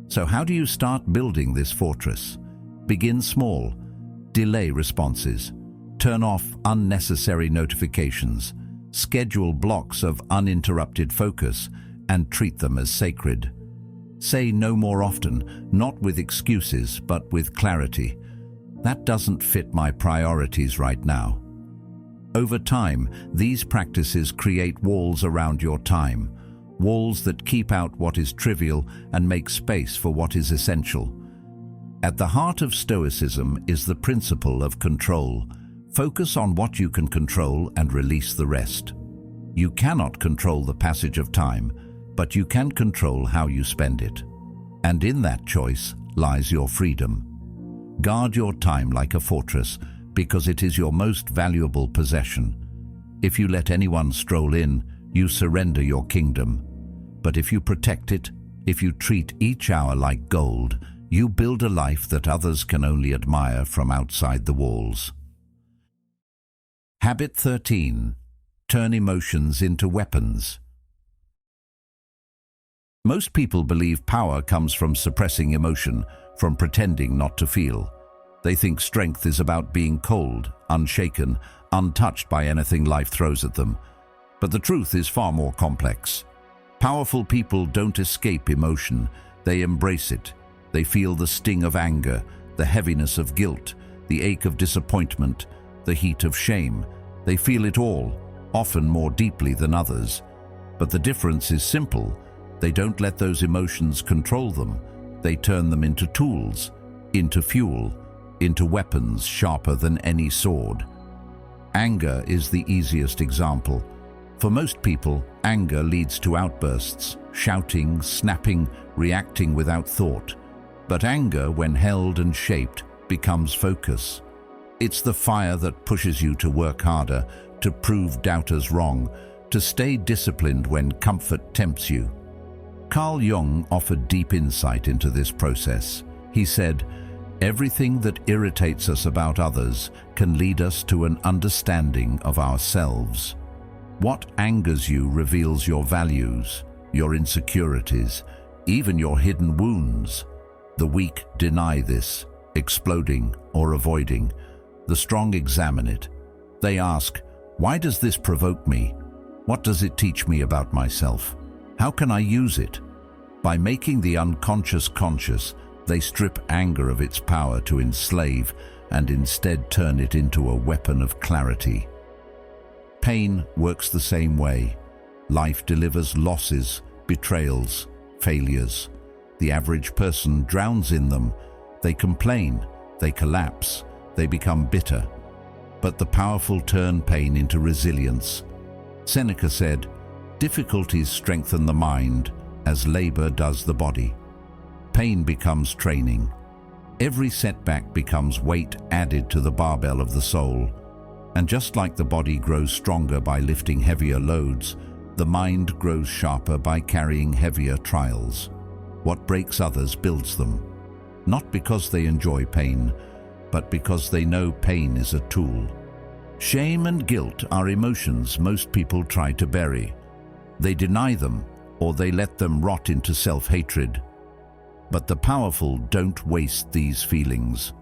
So how do you start building this fortress? Begin small. Delay responses. Turn off unnecessary notifications. Schedule blocks of uninterrupted focus and treat them as sacred. Say no more often, not with excuses, but with clarity. That doesn't fit my priorities right now. Over time, these practices create walls around your time, walls that keep out what is trivial and make space for what is essential. At the heart of Stoicism is the principle of control. Focus on what you can control and release the rest. You cannot control the passage of time, but you can control how you spend it. And in that choice lies your freedom. Guard your time like a fortress, because it is your most valuable possession. If you let anyone stroll in, you surrender your kingdom. But if you protect it, if you treat each hour like gold, you build a life that others can only admire from outside the walls. Habit 13. Turn emotions into weapons. Most people believe power comes from suppressing emotion, from pretending not to feel. They think strength is about being cold, unshaken, untouched by anything life throws at them. But the truth is far more complex. Powerful people don't escape emotion, they embrace it. They feel the sting of anger, the heaviness of guilt, the ache of disappointment, the heat of shame. They feel it all, often more deeply than others. But the difference is simple. They don't let those emotions control them. They turn them into tools, into fuel, into weapons sharper than any sword. Anger is the easiest example. For most people, anger leads to outbursts, shouting, snapping, reacting without thought. But anger, when held and shaped, becomes focus. It's the fire that pushes you to work harder, to prove doubters wrong, to stay disciplined when comfort tempts you. Carl Jung offered deep insight into this process. He said, "Everything that irritates us about others can lead us to an understanding of ourselves. What angers you reveals your values, your insecurities, even your hidden wounds. The weak deny this, exploding or avoiding. The strong examine it. They ask, why does this provoke me? What does it teach me about myself? How can I use it?" By making the unconscious conscious, they strip anger of its power to enslave and instead turn it into a weapon of clarity. Pain works the same way. Life delivers losses, betrayals, failures. The average person drowns in them. They complain, they collapse, they become bitter. But the powerful turn pain into resilience. Seneca said, "Difficulties strengthen the mind as labor does the body." Pain becomes training. Every setback becomes weight added to the barbell of the soul. And just like the body grows stronger by lifting heavier loads, the mind grows sharper by carrying heavier trials. What breaks others builds them, not because they enjoy pain, but because they know pain is a tool. Shame and guilt are emotions most people try to bury. They deny them, or they let them rot into self-hatred. But the powerful don't waste these feelings.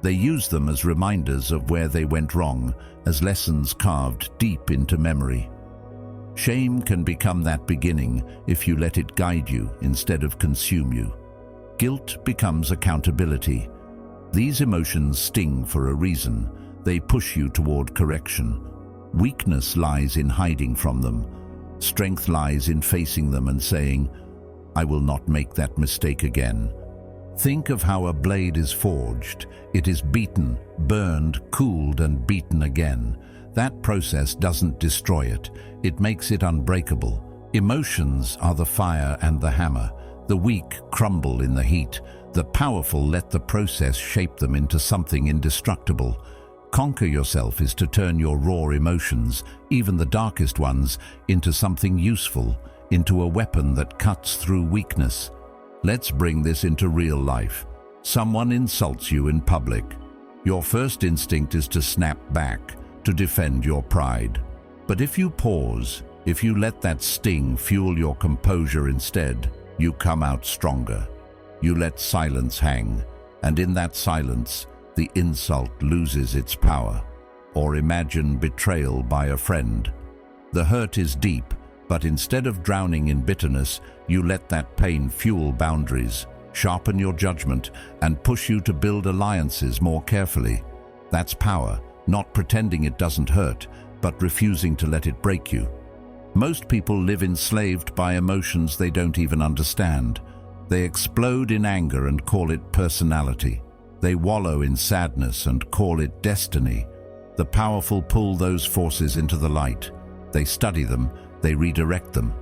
They use them as reminders of where they went wrong, as lessons carved deep into memory. Shame can become that beginning if you let it guide you instead of consume you. Guilt becomes accountability. These emotions sting for a reason. They push you toward correction. Weakness lies in hiding from them. Strength lies in facing them and saying, "I will not make that mistake again." Think of how a blade is forged. It is beaten, burned, cooled, and beaten again. That process doesn't destroy it. It makes it unbreakable. Emotions are the fire and the hammer. The weak crumble in the heat. The powerful let the process shape them into something indestructible. conquer yourself is to turn your raw emotions, even the darkest ones, into something useful, into a weapon that cuts through weakness. Let's bring this into real life. Someone insults you in public. Your first instinct is to snap back, to defend your pride. But if you pause, if you let that sting fuel your composure instead, you come out stronger. You let silence hang, and in that silence, the insult loses its power. Or imagine betrayal by a friend. The hurt is deep, but instead of drowning in bitterness, you let that pain fuel boundaries, sharpen your judgment, and push you to build alliances more carefully. That's power, not pretending it doesn't hurt, but refusing to let it break you. Most people live enslaved by emotions they don't even understand. They explode in anger and call it personality. They wallow in sadness and call it destiny. The powerful pull those forces into the light. They study them, they redirect them.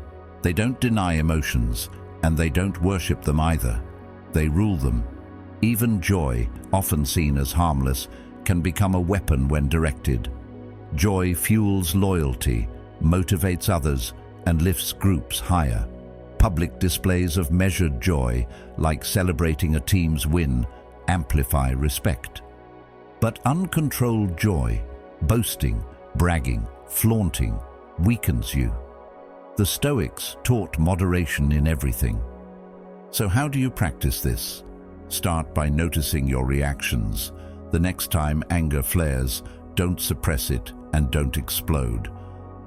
They don't deny emotions, and they don't worship them either. They rule them. Even joy, often seen as harmless, can become a weapon when directed. Joy fuels loyalty, motivates others, and lifts groups higher. Public displays of measured joy, like celebrating a team's win, amplify respect. But uncontrolled joy, boasting, bragging, flaunting, weakens you. The Stoics taught moderation in everything. So how do you practice this? Start by noticing your reactions. The next time anger flares, don't suppress it and don't explode.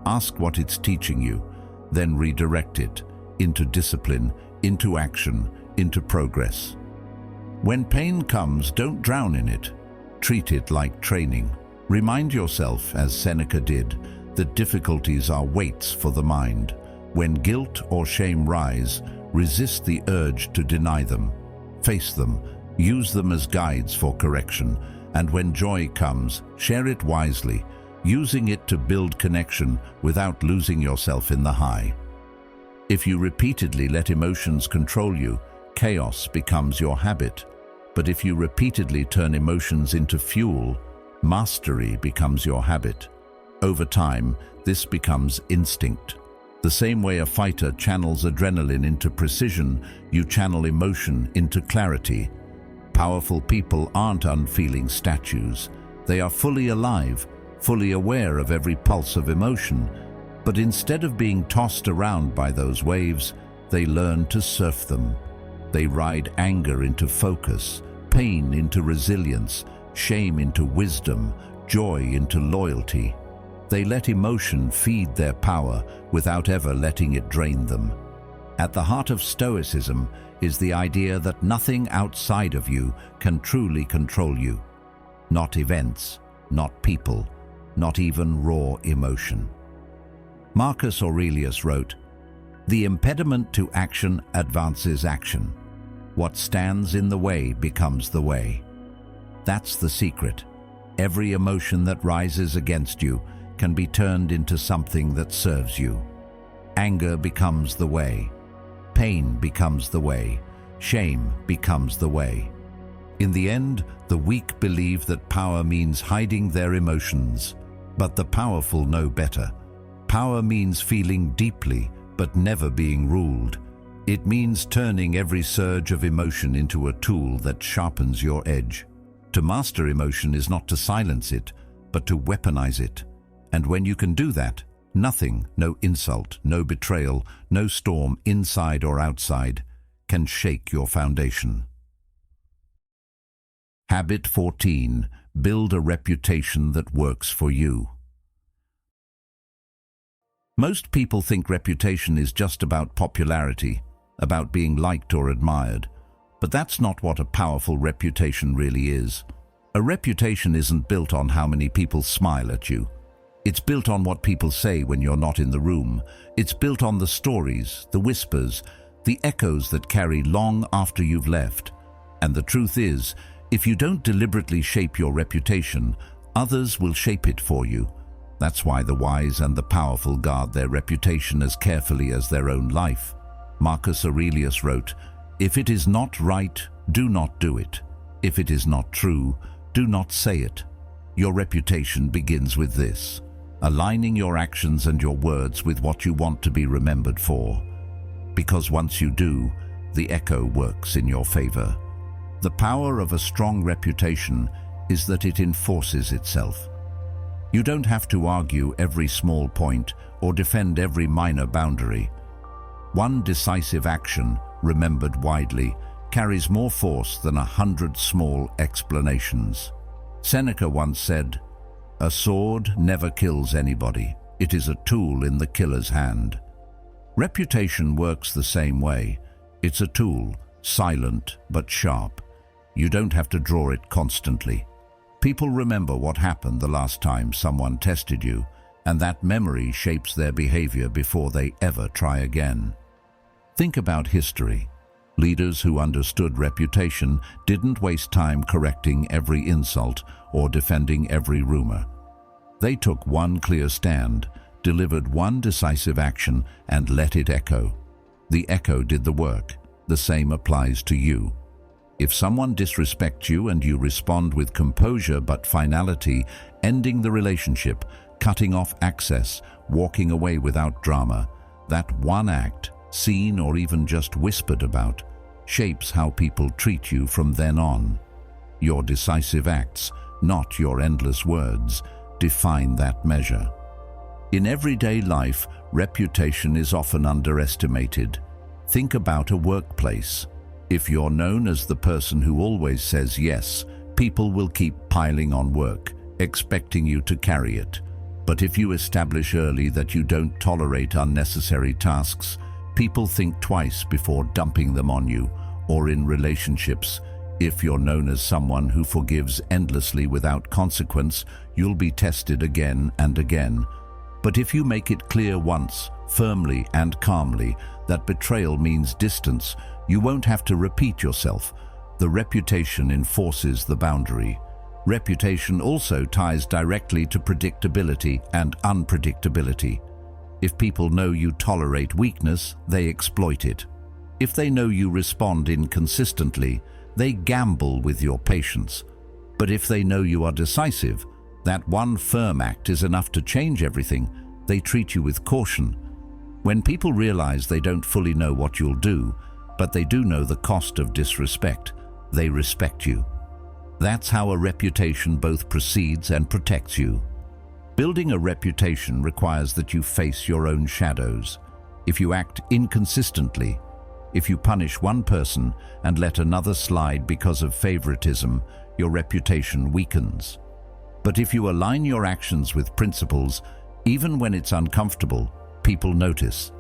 Ask what it's teaching you, then redirect it into discipline, into action, into progress. When pain comes, don't drown in it. Treat it like training. Remind yourself, as Seneca did, that difficulties are weights for the mind. When guilt or shame rise, resist the urge to deny them. Face them, use them as guides for correction, and when joy comes, share it wisely, using it to build connection without losing yourself in the high. If you repeatedly let emotions control you, chaos becomes your habit. But if you repeatedly turn emotions into fuel, mastery becomes your habit. Over time, this becomes instinct. The same way a fighter channels adrenaline into precision, you channel emotion into clarity. Powerful people aren't unfeeling statues. They are fully alive, fully aware of every pulse of emotion. But instead of being tossed around by those waves, they learn to surf them. They ride anger into focus, pain into resilience, shame into wisdom, joy into loyalty. They let emotion feed their power without ever letting it drain them. At the heart of Stoicism is the idea that nothing outside of you can truly control you. Not events, not people, not even raw emotion. Marcus Aurelius wrote, "The impediment to action advances action. What stands in the way becomes the way." That's the secret. Every emotion that rises against you can be turned into something that serves you. Anger becomes the way. Pain becomes the way. Shame becomes the way. In the end, the weak believe that power means hiding their emotions, but the powerful know better. Power means feeling deeply, but never being ruled. It means turning every surge of emotion into a tool that sharpens your edge. To master emotion is not to silence it, but to weaponize it. And when you can do that, nothing, no insult, no betrayal, no storm inside or outside, can shake your foundation. Habit 14. Build a reputation that works for you. Most people think reputation is just about popularity, about being liked or admired. But that's not what a powerful reputation really is. A reputation isn't built on how many people smile at you. It's built on what people say when you're not in the room. It's built on the stories, the whispers, the echoes that carry long after you've left. And the truth is, if you don't deliberately shape your reputation, others will shape it for you. That's why the wise and the powerful guard their reputation as carefully as their own life. Marcus Aurelius wrote, "If it is not right, do not do it. If it is not true, do not say it." Your reputation begins with this: aligning your actions and your words with what you want to be remembered for. Because once you do, the echo works in your favor. The power of a strong reputation is that it enforces itself. You don't have to argue every small point or defend every minor boundary. One decisive action, remembered widely, carries more force than 100 small explanations. Seneca once said, "A sword never kills anybody. It is a tool in the killer's hand." Reputation works the same way. It's a tool, silent but sharp. You don't have to draw it constantly. People remember what happened the last time someone tested you, and that memory shapes their behavior before they ever try again. Think about history. Leaders who understood reputation didn't waste time correcting every insult or defending every rumor. They took one clear stand, delivered one decisive action, and let it echo. The echo did the work. The same applies to you. If someone disrespects you and you respond with composure but finality, ending the relationship, cutting off access, walking away without drama, that one act, seen or even just whispered about, shapes how people treat you from then on. Your decisive acts, not your endless words, define that measure. In everyday life, reputation is often underestimated. Think about a workplace. If you're known as the person who always says yes, people will keep piling on work, expecting you to carry it. But if you establish early that you don't tolerate unnecessary tasks, people think twice before dumping them on you. Or in relationships, if you're known as someone who forgives endlessly without consequence, you'll be tested again and again. But if you make it clear once, firmly and calmly, that betrayal means distance, you won't have to repeat yourself. The reputation enforces the boundary. Reputation also ties directly to predictability and unpredictability. If people know you tolerate weakness, they exploit it. If they know you respond inconsistently, they gamble with your patience. But if they know you are decisive, that one firm act is enough to change everything, they treat you with caution. When people realize they don't fully know what you'll do, but they do know the cost of disrespect, they respect you. That's how a reputation both precedes and protects you. Building a reputation requires that you face your own shadows. If you act inconsistently, if you punish one person and let another slide because of favoritism, your reputation weakens. But if you align your actions with principles, even when it's uncomfortable, people notice.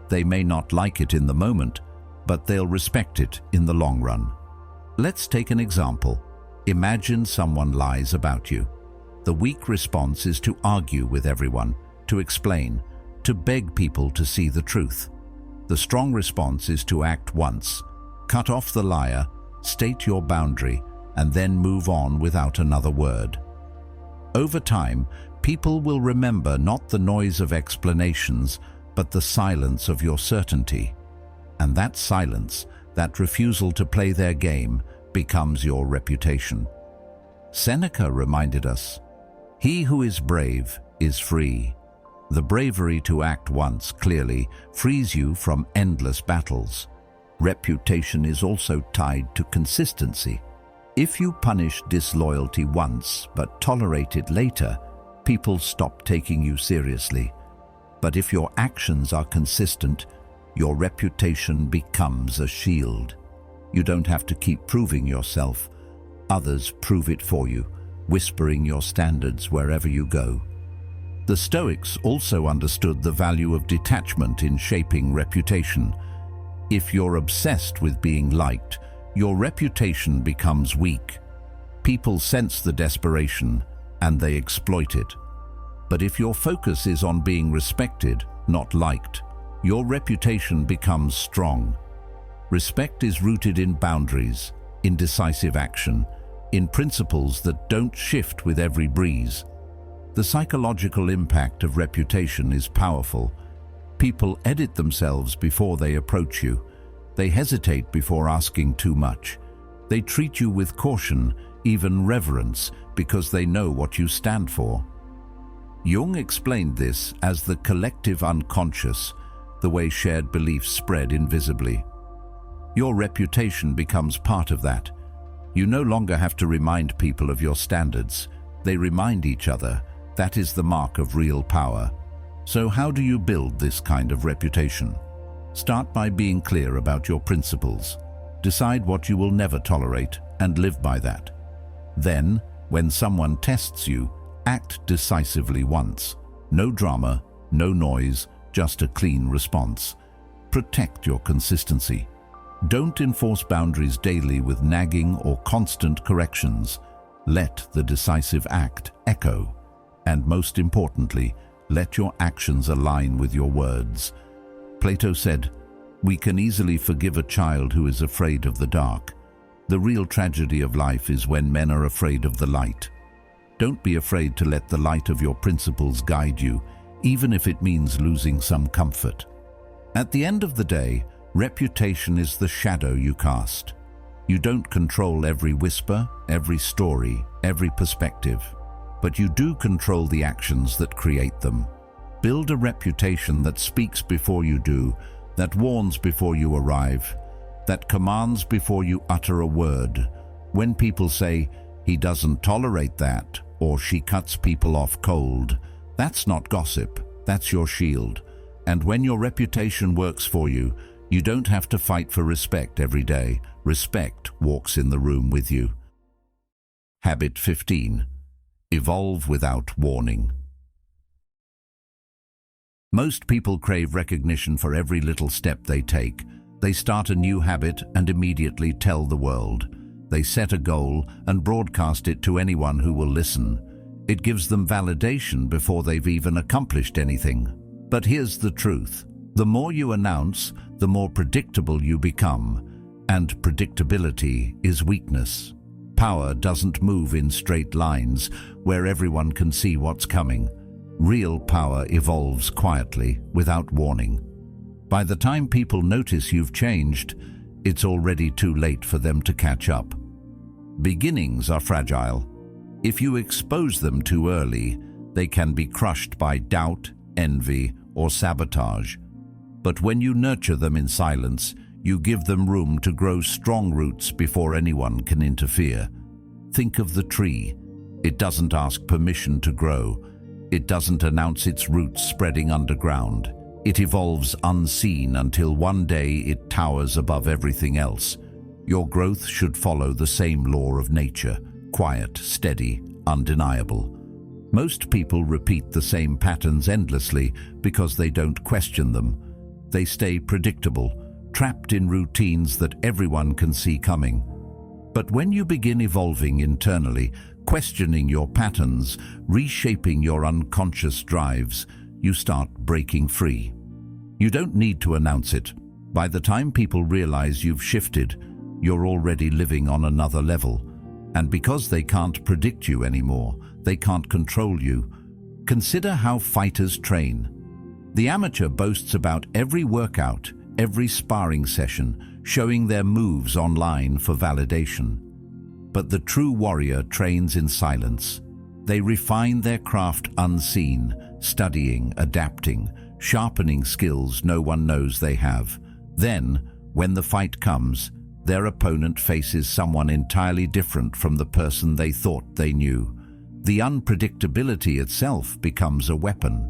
They may not like it in the moment, but they'll respect it in the long run. Let's take an example. Imagine someone lies about you. The weak response is to argue with everyone, to explain, to beg people to see the truth. The strong response is to act once, cut off the liar, state your boundary, and then move on without another word. Over time, people will remember not the noise of explanations, but the silence of your certainty. And that silence, that refusal to play their game, becomes your reputation. Seneca reminded us, "He who is brave is free." The bravery to act once clearly frees you from endless battles. Reputation is also tied to consistency. If you punish disloyalty once but tolerate it later, people stop taking you seriously. But if your actions are consistent, your reputation becomes a shield. You don't have to keep proving yourself. Others prove it for you, whispering your standards wherever you go. The Stoics also understood the value of detachment in shaping reputation. If you're obsessed with being liked, your reputation becomes weak. People sense the desperation, and they exploit it. But if your focus is on being respected, not liked, your reputation becomes strong. Respect is rooted in boundaries, in decisive action, in principles that don't shift with every breeze. The psychological impact of reputation is powerful. People edit themselves before they approach you. They hesitate before asking too much. They treat you with caution, even reverence, because they know what you stand for. Jung explained this as the collective unconscious, the way shared beliefs spread invisibly. Your reputation becomes part of that. You no longer have to remind people of your standards. They remind each other. That is the mark of real power. So how do you build this kind of reputation? Start by being clear about your principles. Decide what you will never tolerate and live by that. Then, when someone tests you, act decisively once. No drama, no noise, just a clean response. Protect your consistency. Don't enforce boundaries daily with nagging or constant corrections. Let the decisive act echo. And most importantly, let your actions align with your words. Plato said, "We can easily forgive a child who is afraid of the dark. The real tragedy of life is when men are afraid of the light." Don't be afraid to let the light of your principles guide you, even if it means losing some comfort. At the end of the day, reputation is the shadow you cast. You don't control every whisper, every story, every perspective, but you do control the actions that create them. Build a reputation that speaks before you do, that warns before you arrive, that commands before you utter a word. When people say, "He doesn't tolerate that," or "She cuts people off cold," that's not gossip, that's your shield. And when your reputation works for you, you don't have to fight for respect every day. Respect walks in the room with you. Habit 15. Evolve without warning. Most people crave recognition for every little step they take. They start a new habit and immediately tell the world. They set a goal and broadcast it to anyone who will listen. It gives them validation before they've even accomplished anything. But here's the truth. The more you announce, the more predictable you become. And predictability is weakness. Power doesn't move in straight lines where everyone can see what's coming. Real power evolves quietly, without warning. By the time people notice you've changed, it's already too late for them to catch up. Beginnings are fragile. If you expose them too early, they can be crushed by doubt, envy, or sabotage. But when you nurture them in silence, you give them room to grow strong roots before anyone can interfere. Think of the tree. It doesn't ask permission to grow. It doesn't announce its roots spreading underground. It evolves unseen until one day it towers above everything else. Your growth should follow the same law of nature: quiet, steady, undeniable. Most people repeat the same patterns endlessly because they don't question them. They stay predictable, trapped in routines that everyone can see coming. But when you begin evolving internally, questioning your patterns, reshaping your unconscious drives, you start breaking free. You don't need to announce it. By the time people realize you've shifted, you're already living on another level. And because they can't predict you anymore, they can't control you. Consider how fighters train. The amateur boasts about every workout, every sparring session, showing their moves online for validation. But the true warrior trains in silence. They refine their craft unseen, studying, adapting, sharpening skills no one knows they have. Then, when the fight comes, their opponent faces someone entirely different from the person they thought they knew. The unpredictability itself becomes a weapon.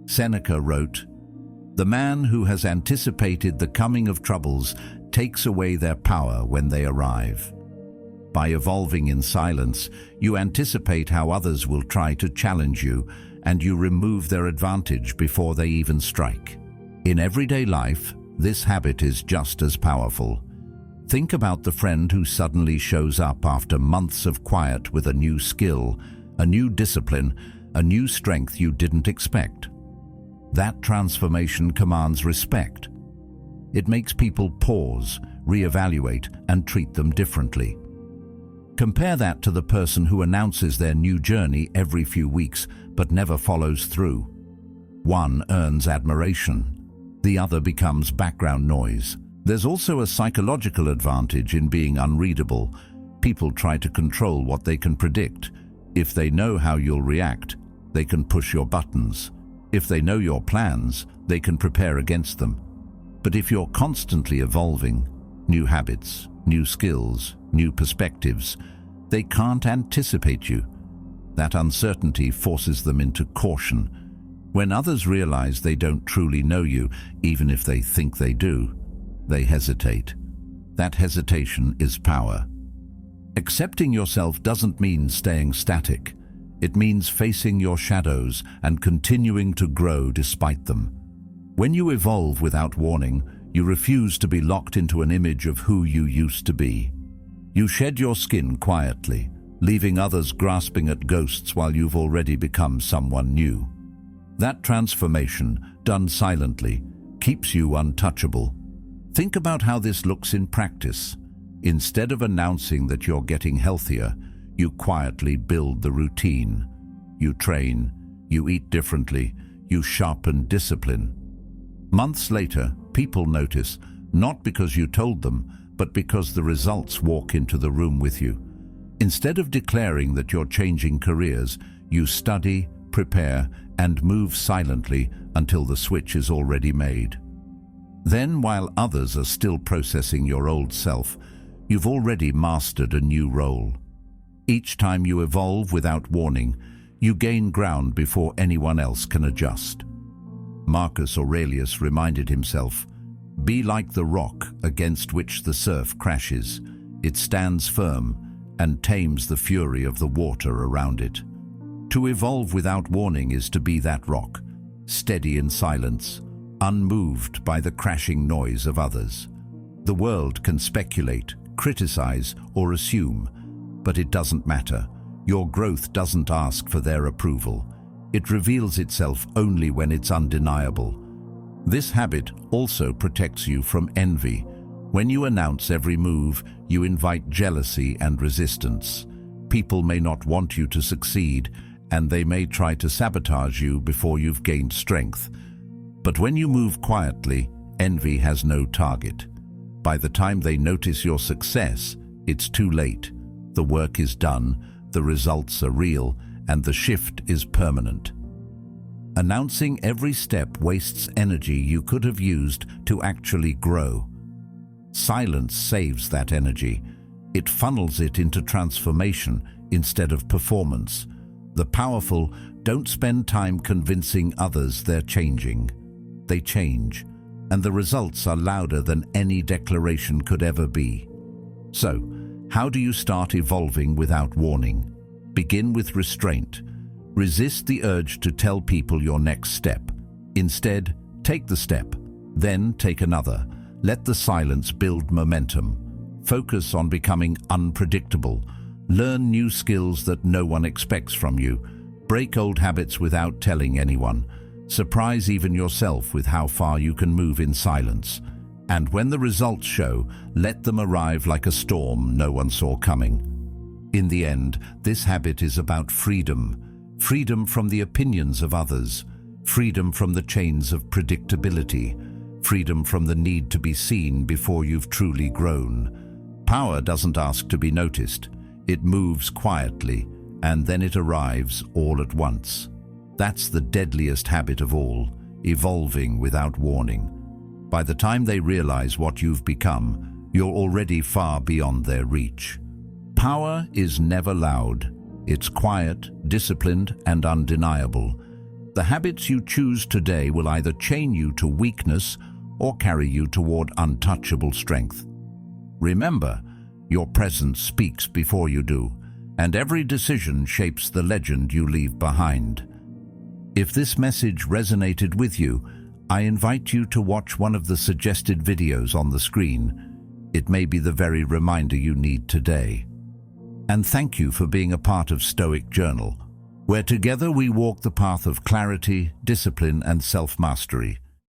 Seneca wrote, "The man who has anticipated the coming of troubles takes away their power when they arrive." By evolving in silence, you anticipate how others will try to challenge you, and you remove their advantage before they even strike. In everyday life, this habit is just as powerful. Think about the friend who suddenly shows up after months of quiet with a new skill, a new discipline, a new strength you didn't expect. That transformation commands respect. It makes people pause, reevaluate, and treat them differently. Compare that to the person who announces their new journey every few weeks but never follows through. One earns admiration. The other becomes background noise. There's also a psychological advantage in being unreadable. People try to control what they can predict. If they know how you'll react, they can push your buttons. If they know your plans, they can prepare against them. But if you're constantly evolving, new habits, new skills, new perspectives, they can't anticipate you. That uncertainty forces them into caution. When others realize they don't truly know you, even if they think they do, they hesitate. That hesitation is power. Accepting yourself doesn't mean staying static. It means facing your shadows and continuing to grow despite them. When you evolve without warning, you refuse to be locked into an image of who you used to be. You shed your skin quietly, leaving others grasping at ghosts while you've already become someone new. That transformation, done silently, keeps you untouchable. Think about how this looks in practice. Instead of announcing that you're getting healthier, you quietly build the routine. You train, you eat differently, you sharpen discipline. Months later, people notice, not because you told them, but because the results walk into the room with you. Instead of declaring that you're changing careers, you study, prepare, and move silently until the switch is already made. Then, while others are still processing your old self, you've already mastered a new role. Each time you evolve without warning, you gain ground before anyone else can adjust. Marcus Aurelius reminded himself, "Be like the rock against which the surf crashes. It stands firm and tames the fury of the water around it." To evolve without warning is to be that rock, steady in silence, unmoved by the crashing noise of others. The world can speculate, criticize, or assume, but it doesn't matter. Your growth doesn't ask for their approval. It reveals itself only when it's undeniable. This habit also protects you from envy. When you announce every move, you invite jealousy and resistance. People may not want you to succeed, and they may try to sabotage you before you've gained strength. But when you move quietly, envy has no target. By the time they notice your success, it's too late. The work is done, the results are real, and the shift is permanent. Announcing every step wastes energy you could have used to actually grow. Silence saves that energy. It funnels it into transformation instead of performance. The powerful don't spend time convincing others they're changing. They change, and the results are louder than any declaration could ever be. So, how do you start evolving without warning? Begin with restraint. Resist the urge to tell people your next step. Instead, take the step, then take another. Let the silence build momentum. Focus on becoming unpredictable. Learn new skills that no one expects from you. Break old habits without telling anyone. Surprise even yourself with how far you can move in silence. And when the results show, let them arrive like a storm no one saw coming. In the end, this habit is about freedom. Freedom from the opinions of others. Freedom from the chains of predictability. Freedom from the need to be seen before you've truly grown. Power doesn't ask to be noticed. It moves quietly, and then it arrives all at once. That's the deadliest habit of all, evolving without warning. By the time they realize what you've become, you're already far beyond their reach. Power is never loud. It's quiet, disciplined, and undeniable. The habits you choose today will either chain you to weakness or carry you toward untouchable strength. Remember, your presence speaks before you do, and every decision shapes the legend you leave behind. If this message resonated with you, I invite you to watch one of the suggested videos on the screen. It may be the very reminder you need today. And thank you for being a part of Stoic Journal, where together we walk the path of clarity, discipline, and self-mastery.